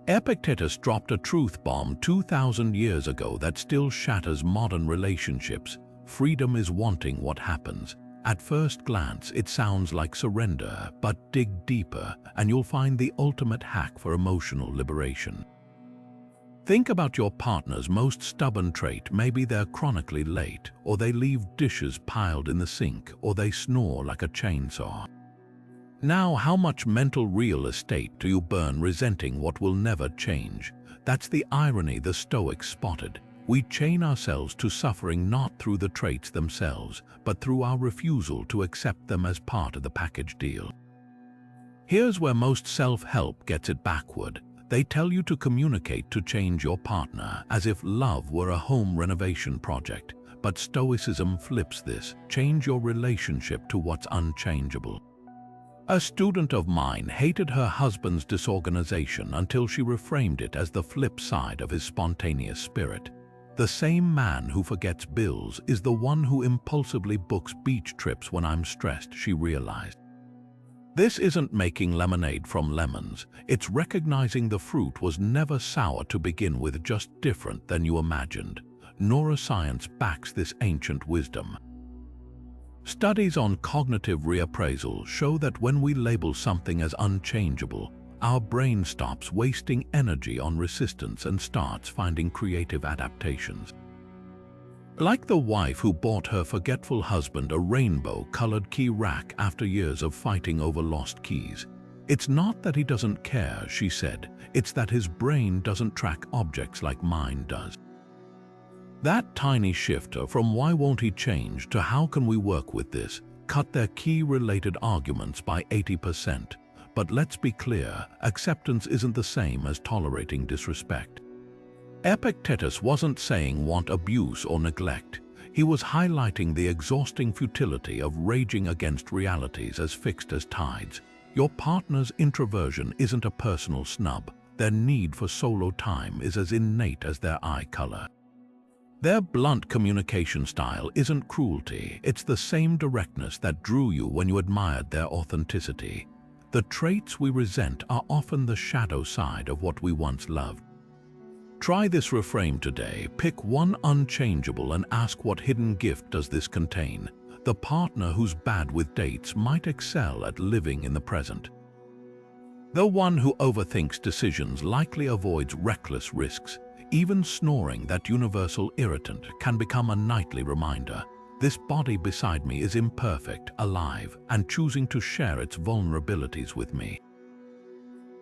[SPEAKER 1] Epictetus dropped a truth bomb 2,000 years ago that still shatters modern relationships. Freedom is wanting what happens. At first glance, it sounds like surrender, but dig deeper and you'll find the ultimate hack for emotional liberation. Think about your partner's most stubborn trait. Maybe they're chronically late, or they leave dishes piled in the sink, or they snore like a chainsaw. Now, how much mental real estate do you burn resenting what will never change? That's the irony the Stoics spotted. We chain ourselves to suffering not through the traits themselves, but through our refusal to accept them as part of the package deal. Here's where most self-help gets it backward. They tell you to communicate to change your partner, as if love were a home renovation project. But Stoicism flips this. Change your relationship to what's unchangeable. A student of mine hated her husband's disorganization until she reframed it as the flip side of his spontaneous spirit. The same man who forgets bills is the one who impulsively books beach trips when I'm stressed, she realized. This isn't making lemonade from lemons, it's recognizing the fruit was never sour to begin with, just different than you imagined. Neuroscience backs this ancient wisdom. Studies on cognitive reappraisal show that when we label something as unchangeable, our brain stops wasting energy on resistance and starts finding creative adaptations. Like the wife who bought her forgetful husband a rainbow-colored key rack after years of fighting over lost keys. It's not that he doesn't care, she said, it's that his brain doesn't track objects like mine does. That tiny shifter from "why won't he change" to "how can we work with this" cut their key-related arguments by 80%. But let's be clear, acceptance isn't the same as tolerating disrespect. Epictetus wasn't saying want abuse or neglect. He was highlighting the exhausting futility of raging against realities as fixed as tides. Your partner's introversion isn't a personal snub. Their need for solo time is as innate as their eye color. Their blunt communication style isn't cruelty, it's the same directness that drew you when you admired their authenticity. The traits we resent are often the shadow side of what we once loved. Try this reframe today. Pick one unchangeable and ask, what hidden gift does this contain? The partner who's bad with dates might excel at living in the present. The one who overthinks decisions likely avoids reckless risks. Even snoring, that universal irritant, can become a nightly reminder. This body beside me is imperfect, alive, and choosing to share its vulnerabilities with me.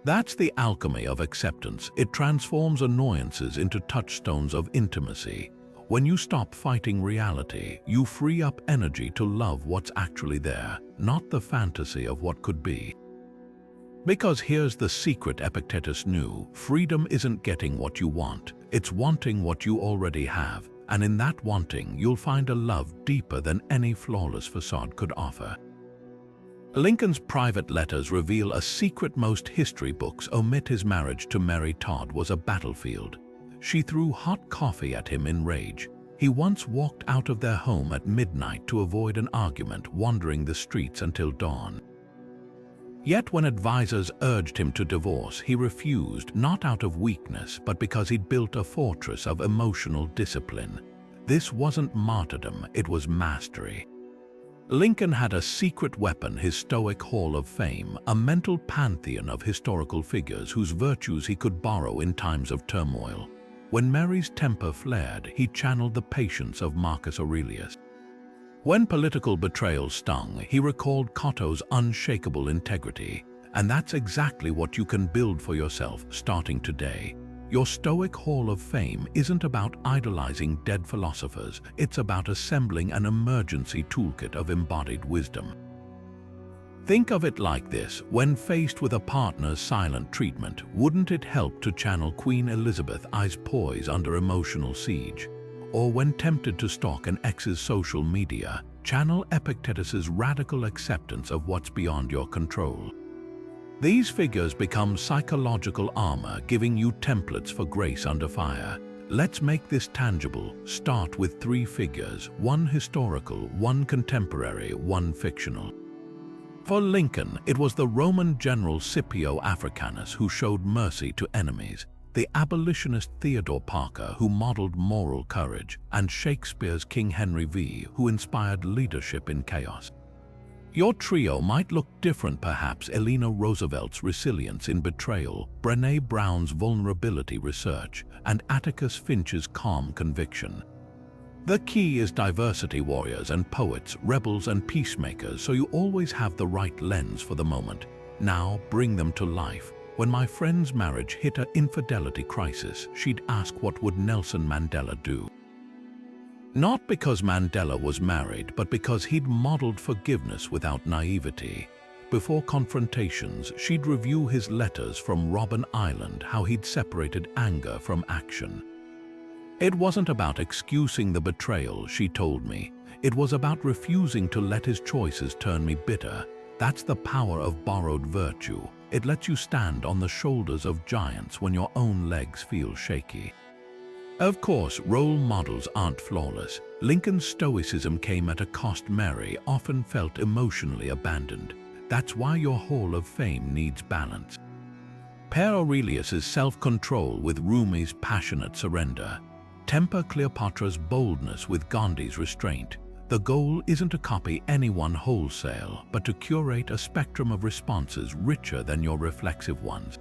[SPEAKER 1] That's the alchemy of acceptance. It transforms annoyances into touchstones of intimacy. When you stop fighting reality, you free up energy to love what's actually there, not the fantasy of what could be. Because here's the secret Epictetus knew: freedom isn't getting what you want, it's wanting what you already have. And in that wanting, you'll find a love deeper than any flawless facade could offer. Lincoln's private letters reveal a secret most history books omit. His marriage to Mary Todd was a battlefield. She threw hot coffee at him in rage. He once walked out of their home at midnight to avoid an argument, wandering the streets until dawn. Yet when advisors urged him to divorce, he refused, not out of weakness, but because he'd built a fortress of emotional discipline. This wasn't martyrdom, it was mastery. Lincoln had a secret weapon, his Stoic Hall of Fame, a mental pantheon of historical figures whose virtues he could borrow in times of turmoil. When Mary's temper flared, he channeled the patience of Marcus Aurelius. When political betrayal stung, he recalled Cotto's unshakable integrity. And that's exactly what you can build for yourself starting today. Your Stoic Hall of Fame isn't about idolizing dead philosophers, it's about assembling an emergency toolkit of embodied wisdom. Think of it like this: when faced with a partner's silent treatment, wouldn't it help to channel Queen Elizabeth's eyes poise under emotional siege? Or when tempted to stalk an ex's social media, channel Epictetus's radical acceptance of what's beyond your control. These figures become psychological armor, giving you templates for grace under fire. Let's make this tangible. Start with 3 figures, one historical, one contemporary, one fictional. For Lincoln, it was the Roman general Scipio Africanus who showed mercy to enemies, the abolitionist Theodore Parker who modeled moral courage, and Shakespeare's King Henry V who inspired leadership in chaos. Your trio might look different perhaps: Eleanor Roosevelt's resilience in betrayal, Brené Brown's vulnerability research, and Atticus Finch's calm conviction. The key is diversity: warriors and poets, rebels and peacemakers, so you always have the right lens for the moment. Now bring them to life. When my friend's marriage hit an infidelity crisis, she'd ask, what would Nelson Mandela do? Not because Mandela was married, but because he'd modeled forgiveness without naivety. Before confrontations, she'd review his letters from Robben Island, how he'd separated anger from action. It wasn't about excusing the betrayal, she told me. It was about refusing to let his choices turn me bitter. That's the power of borrowed virtue. It lets you stand on the shoulders of giants when your own legs feel shaky. Of course, role models aren't flawless. Lincoln's Stoicism came at a cost. Mary often felt emotionally abandoned. That's why your Hall of Fame needs balance. Pair Aurelius's self-control with Rumi's passionate surrender. Temper Cleopatra's boldness with Gandhi's restraint. The goal isn't to copy anyone wholesale, but to curate a spectrum of responses richer than your reflexive ones.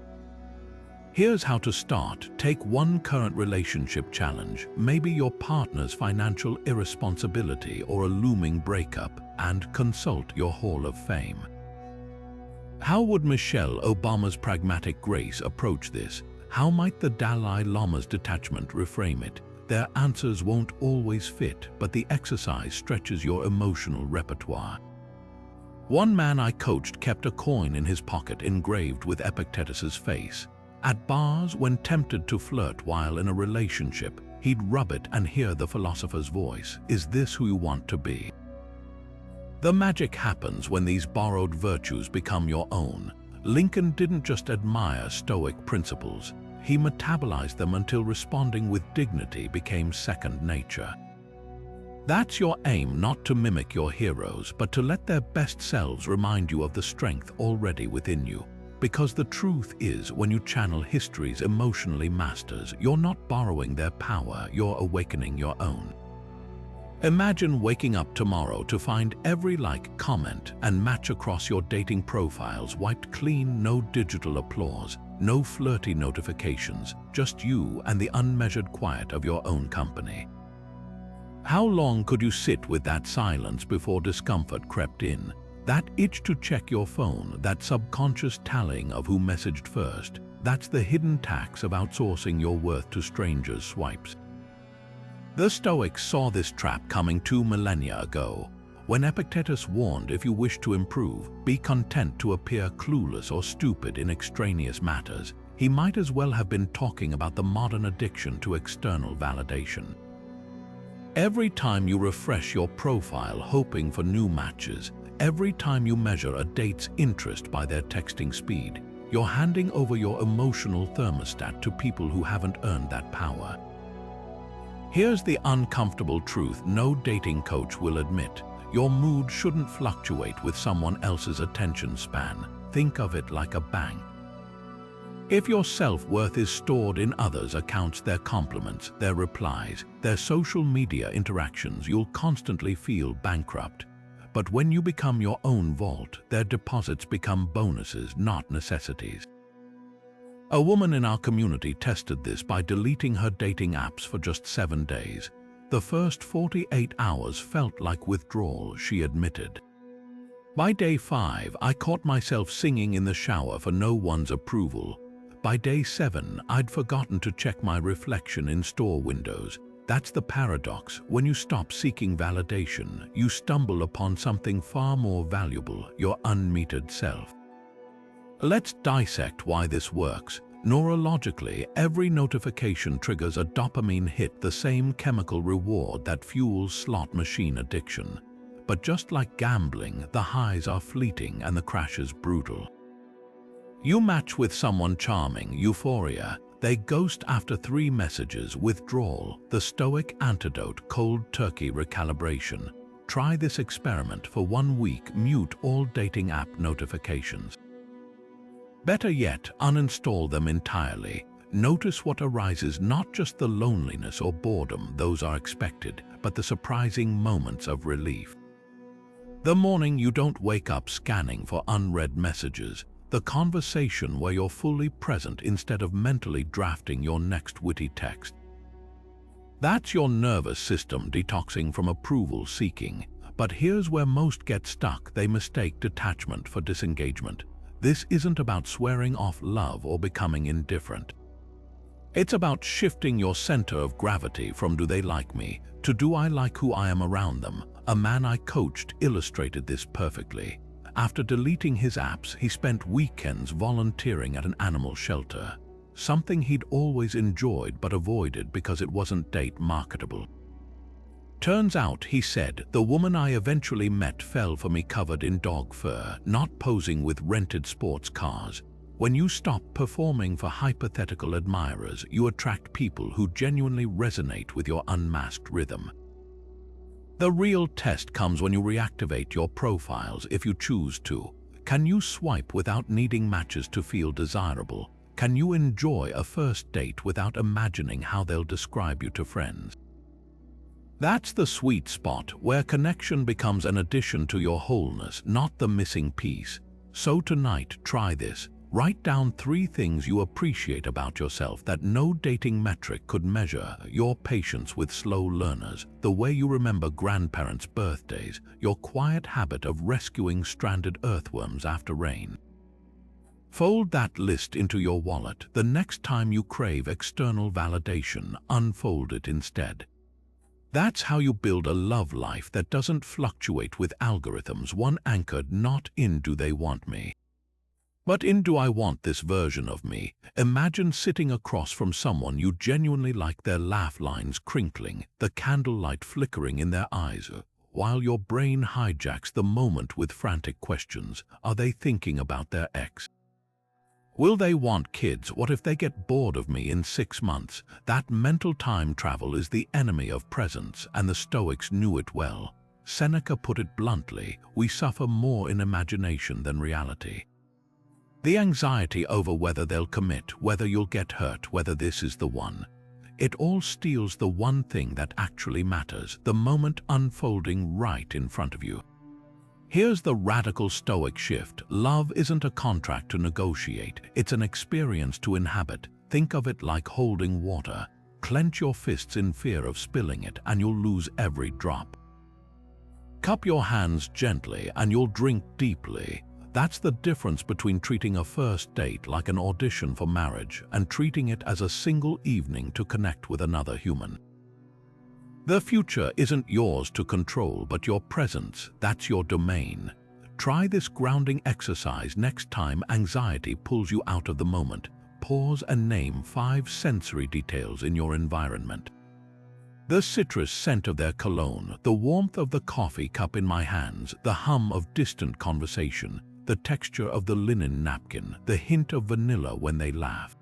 [SPEAKER 1] Here's how to start. Take one current relationship challenge, maybe your partner's financial irresponsibility or a looming breakup, and consult your Hall of Fame. How would Michelle Obama's pragmatic grace approach this? How might the Dalai Lama's detachment reframe it? Their answers won't always fit, but the exercise stretches your emotional repertoire. One man I coached kept a coin in his pocket engraved with Epictetus's face. At bars, when tempted to flirt while in a relationship, he'd rub it and hear the philosopher's voice. Is this who you want to be? The magic happens when these borrowed virtues become your own. Lincoln didn't just admire Stoic principles. He metabolized them until responding with dignity became second nature. That's your aim, not to mimic your heroes, but to let their best selves remind you of the strength already within you. Because the truth is, when you channel history's emotionally masters, you're not borrowing their power, you're awakening your own. Imagine waking up tomorrow to find every like, comment, and match across your dating profiles wiped clean. No digital applause, no flirty notifications, just you and the unmeasured quiet of your own company. How long could you sit with that silence before discomfort crept in? That itch to check your phone, that subconscious tallying of who messaged first, that's the hidden tax of outsourcing your worth to strangers' swipes. The Stoics saw this trap coming 2 millennia ago. When Epictetus warned, if you wish to improve, be content to appear clueless or stupid in extraneous matters, he might as well have been talking about the modern addiction to external validation. Every time you refresh your profile hoping for new matches, every time you measure a date's interest by their texting speed, you're handing over your emotional thermostat to people who haven't earned that power. Here's the uncomfortable truth no dating coach will admit. Your mood shouldn't fluctuate with someone else's attention span. Think of it like a bank. If your self-worth is stored in others' accounts, their compliments, their replies, their social media interactions, you'll constantly feel bankrupt. But when you become your own vault, their deposits become bonuses, not necessities. A woman in our community tested this by deleting her dating apps for just 7 days. The first 48 hours felt like withdrawal, she admitted. By day 5, I caught myself singing in the shower for no one's approval. By day 7, I'd forgotten to check my reflection in store windows. That's the paradox. When you stop seeking validation, you stumble upon something far more valuable, your unmetered self. Let's dissect why this works. Neurologically, every notification triggers a dopamine hit, the same chemical reward that fuels slot machine addiction. but just like gambling, the highs are fleeting and the crashes brutal. You match with someone charming, euphoria. They ghost after 3 messages, withdrawal, the Stoic antidote, cold turkey recalibration. Try this experiment for 1 week, mute all dating app notifications. Better yet, uninstall them entirely. Notice what arises, not just the loneliness or boredom, those are expected, but the surprising moments of relief. The morning you don't wake up scanning for unread messages, the conversation where you're fully present instead of mentally drafting your next witty text. That's your nervous system detoxing from approval seeking. But here's where most get stuck. They mistake detachment for disengagement. This isn't about swearing off love or becoming indifferent. It's about shifting your center of gravity from do they like me to do I like who I am around them. A man I coached illustrated this perfectly. After deleting his apps, he spent weekends volunteering at an animal shelter, something he'd always enjoyed but avoided because it wasn't date marketable. Turns out, he said, the woman I eventually met fell for me covered in dog fur, not posing with rented sports cars. When you stop performing for hypothetical admirers, you attract people who genuinely resonate with your unmasked rhythm. The real test comes when you reactivate your profiles if you choose to. Can you swipe without needing matches to feel desirable? Can you enjoy a first date without imagining how they'll describe you to friends? That's the sweet spot where connection becomes an addition to your wholeness, not the missing piece. So tonight, try this. Write down 3 things you appreciate about yourself that no dating metric could measure: your patience with slow learners, the way you remember grandparents' birthdays, your quiet habit of rescuing stranded earthworms after rain. Fold that list into your wallet. The next time you crave external validation, unfold it instead. That's how you build a love life that doesn't fluctuate with algorithms, one anchored not in do they want me, but in do I want this version of me. Imagine sitting across from someone you genuinely like, their laugh lines crinkling, the candlelight flickering in their eyes, while your brain hijacks the moment with frantic questions. Are they thinking about their ex? Will they want kids? What if they get bored of me in 6 months? That mental time travel is the enemy of presence, and the Stoics knew it well. Seneca put it bluntly, we suffer more in imagination than reality. The anxiety over whether they'll commit, whether you'll get hurt, whether this is the one. It all steals the one thing that actually matters, the moment unfolding right in front of you. Here's the radical Stoic shift. Love isn't a contract to negotiate, it's an experience to inhabit. Think of it like holding water. Clench your fists in fear of spilling it and you'll lose every drop. Cup your hands gently and you'll drink deeply. That's the difference between treating a first date like an audition for marriage and treating it as a single evening to connect with another human. The future isn't yours to control, but your presence, that's your domain. Try this grounding exercise next time anxiety pulls you out of the moment. Pause and name 5 sensory details in your environment. The citrus scent of their cologne, the warmth of the coffee cup in my hands, the hum of distant conversation, the texture of the linen napkin, the hint of vanilla when they laugh.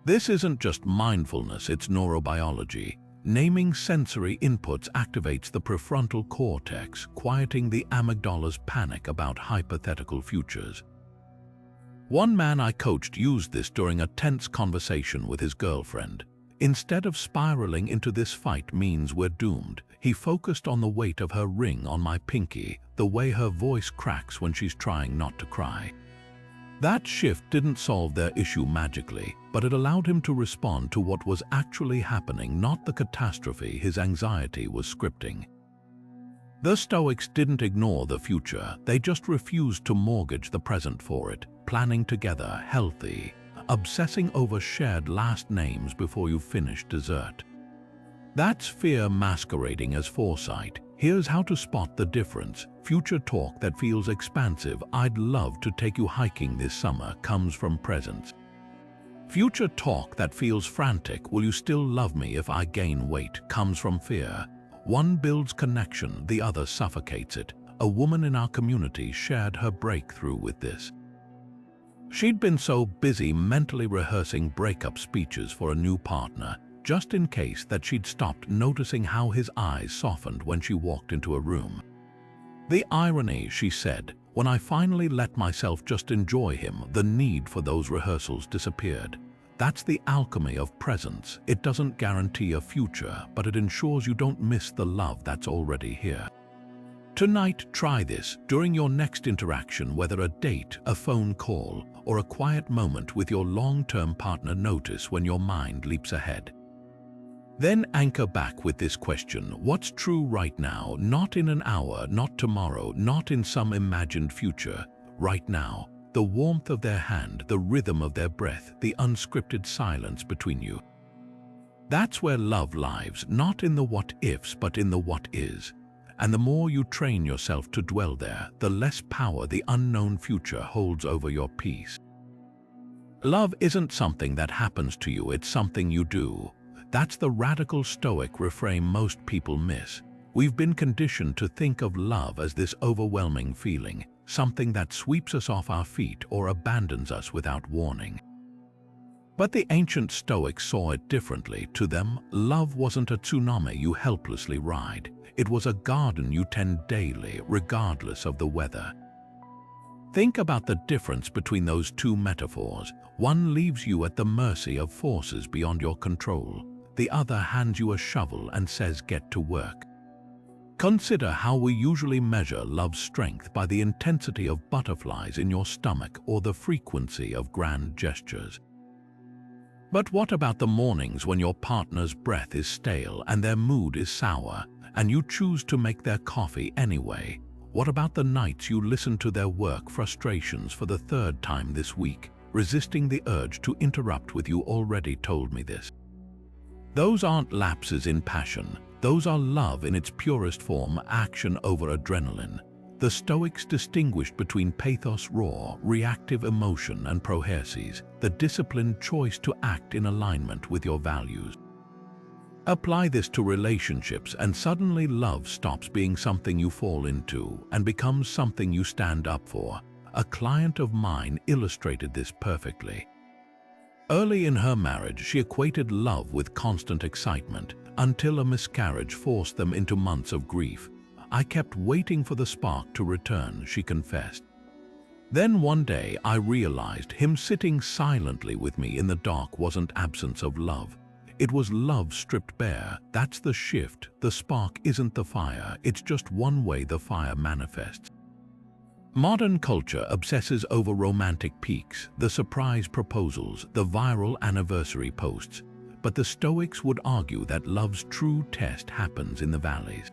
[SPEAKER 1] This isn't just mindfulness, it's neurobiology. Naming sensory inputs activates the prefrontal cortex, quieting the amygdala's panic about hypothetical futures. One man I coached used this during a tense conversation with his girlfriend. Instead of spiraling into "this fight means we're doomed," he focused on the weight of her ring on my pinky, the way her voice cracks when she's trying not to cry. That shift didn't solve their issue magically, but it allowed him to respond to what was actually happening, not the catastrophe his anxiety was scripting. The Stoics didn't ignore the future, they just refused to mortgage the present for it, planning together, healthy, obsessing over shared last names before you finish dessert. That's fear masquerading as foresight. Here's how to spot the difference. Future talk that feels expansive, "I'd love to take you hiking this summer," comes from presence. Future talk that feels frantic, "Will you still love me if I gain weight?" comes from fear. One builds connection, the other suffocates it. A woman in our community shared her breakthrough with this. She'd been so busy mentally rehearsing breakup speeches for a new partner, just in case, that she'd stopped noticing how his eyes softened when she walked into a room. "The irony," she said, "when I finally let myself just enjoy him, the need for those rehearsals disappeared. That's the alchemy of presence. It doesn't guarantee a future, but it ensures you don't miss the love that's already here." Tonight, try this during your next interaction, whether a date, a phone call, or a quiet moment with your long-term partner. Notice when your mind leaps ahead. Then anchor back with this question: what's true right now? Not in an hour, not tomorrow, not in some imagined future. Right now. The warmth of their hand, the rhythm of their breath, the unscripted silence between you. That's where love lives, not in the what-ifs, but in the what-is. And the more you train yourself to dwell there, the less power the unknown future holds over your peace. Love isn't something that happens to you, it's something you do. That's the radical Stoic reframe most people miss. We've been conditioned to think of love as this overwhelming feeling, something that sweeps us off our feet or abandons us without warning. But the ancient Stoics saw it differently. To them, love wasn't a tsunami you helplessly ride. It was a garden you tend daily, regardless of the weather. Think about the difference between those two metaphors. One leaves you at the mercy of forces beyond your control. The other hands you a shovel and says, "Get to work." Consider how we usually measure love's strength: by the intensity of butterflies in your stomach or the frequency of grand gestures. But what about the mornings when your partner's breath is stale and their mood is sour, and you choose to make their coffee anyway? What about the nights you listen to their work frustrations for the third time this week, resisting the urge to interrupt with "You already told me this"? Those aren't lapses in passion. Those are love in its purest form, action over adrenaline. The Stoics distinguished between pathos, raw, reactive emotion, and proherses, the disciplined choice to act in alignment with your values. Apply this to relationships and suddenly love stops being something you fall into and becomes something you stand up for. A client of mine illustrated this perfectly. Early in her marriage, she equated love with constant excitement, until a miscarriage forced them into months of grief. "I kept waiting for the spark to return," she confessed. "Then one day I realized him sitting silently with me in the dark wasn't absence of love. It was love stripped bare." That's the shift. The spark isn't the fire, it's just one way the fire manifests. Modern culture obsesses over romantic peaks, the surprise proposals, the viral anniversary posts. But the Stoics would argue that love's true test happens in the valleys.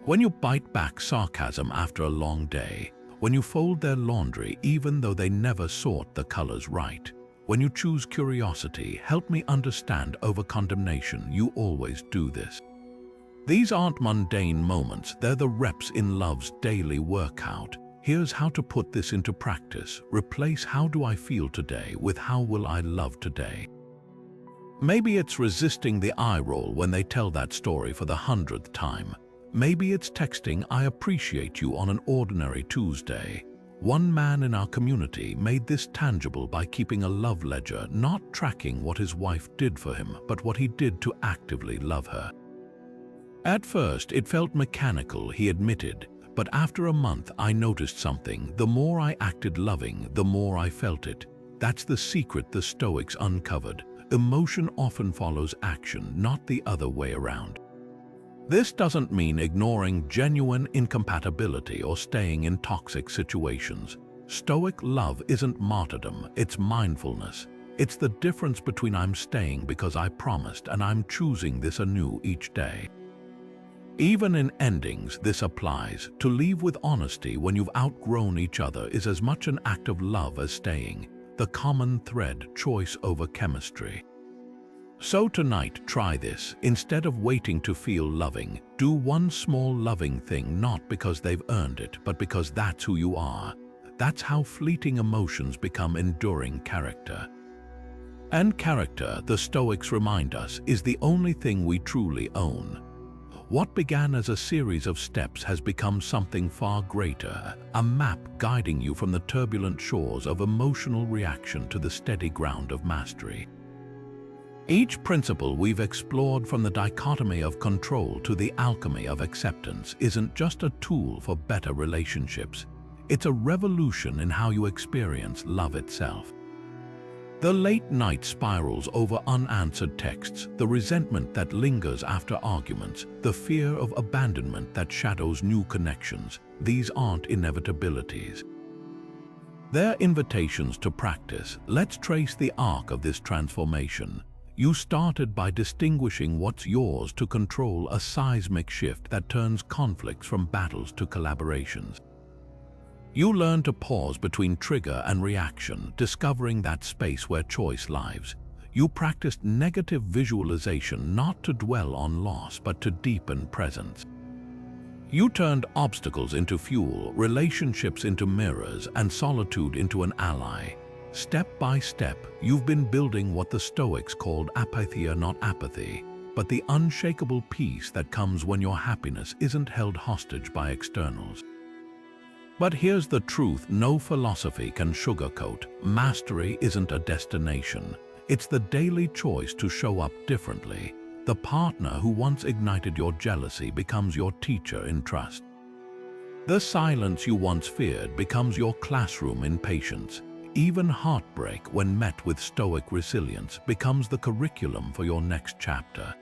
[SPEAKER 1] When you bite back sarcasm after a long day, when you fold their laundry even though they never sort the colors right, when you choose curiosity, "Help me understand," over condemnation. You always do this. These aren't mundane moments, they're the reps in love's daily workout. Here's how to put this into practice. Replace "How do I feel today?" with "How will I love today?" Maybe it's resisting the eye roll when they tell that story for the 100th time. Maybe it's texting "I appreciate you" on an ordinary Tuesday. One man in our community made this tangible by keeping a love ledger, not tracking what his wife did for him, but what he did to actively love her. At first, it felt mechanical, he admitted, but after a month I noticed something. The more I acted loving, the more I felt it. That's the secret the Stoics uncovered. Emotion often follows action, not the other way around. This doesn't mean ignoring genuine incompatibility or staying in toxic situations. Stoic love isn't martyrdom, it's mindfulness. It's the difference between "I'm staying because I promised" and "I'm choosing this anew each day." Even in endings, this applies. To leave with honesty when you've outgrown each other is as much an act of love as staying. The common thread: choice over chemistry. So tonight, try this. Instead of waiting to feel loving, do one small loving thing, not because they've earned it, but because that's who you are. That's how fleeting emotions become enduring character. And character, the Stoics remind us, is the only thing we truly own. What began as a series of steps has become something far greater, a map guiding you from the turbulent shores of emotional reaction to the steady ground of mastery. Each principle we've explored, from the dichotomy of control to the alchemy of acceptance, isn't just a tool for better relationships. It's a revolution in how you experience love itself. The late-night spirals over unanswered texts, the resentment that lingers after arguments, the fear of abandonment that shadows new connections, these aren't inevitabilities. They're invitations to practice. Let's trace the arc of this transformation. You started by distinguishing what's yours to control, a seismic shift that turns conflicts from battles to collaborations. You learn to pause between trigger and reaction, discovering that space where choice lives. You practiced negative visualization, not to dwell on loss, but to deepen presence. You turned obstacles into fuel, relationships into mirrors, and solitude into an ally. Step by step, you've been building what the Stoics called apatheia, not apathy, but the unshakable peace that comes when your happiness isn't held hostage by externals. But here's the truth no philosophy can sugarcoat. Mastery isn't a destination. It's the daily choice to show up differently. The partner who once ignited your jealousy becomes your teacher in trust. The silence you once feared becomes your classroom in patience. Even heartbreak, when met with stoic resilience, becomes the curriculum for your next chapter.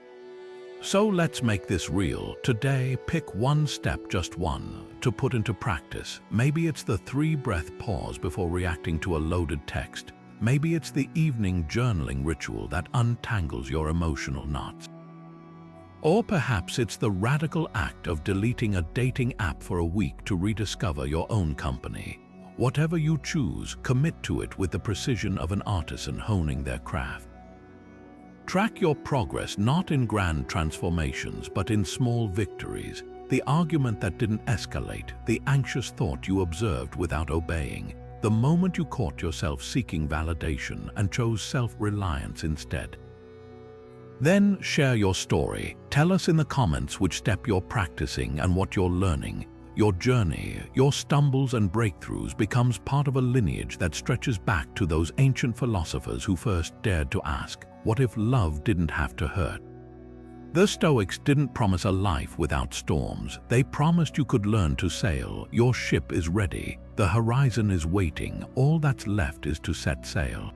[SPEAKER 1] So let's make this real. Today, pick one step, just one, to put into practice. Maybe it's the 3-breath pause before reacting to a loaded text. Maybe it's the evening journaling ritual that untangles your emotional knots. Or perhaps it's the radical act of deleting a dating app for a week to rediscover your own company. Whatever you choose, commit to it with the precision of an artisan honing their craft. Track your progress not in grand transformations, but in small victories. The argument that didn't escalate, the anxious thought you observed without obeying, the moment you caught yourself seeking validation and chose self-reliance instead. Then share your story. Tell us in the comments which step you're practicing and what you're learning. Your journey, your stumbles and breakthroughs becomes part of a lineage that stretches back to those ancient philosophers who first dared to ask, what if love didn't have to hurt? The Stoics didn't promise a life without storms. They promised you could learn to sail. Your ship is ready. The horizon is waiting. All that's left is to set sail.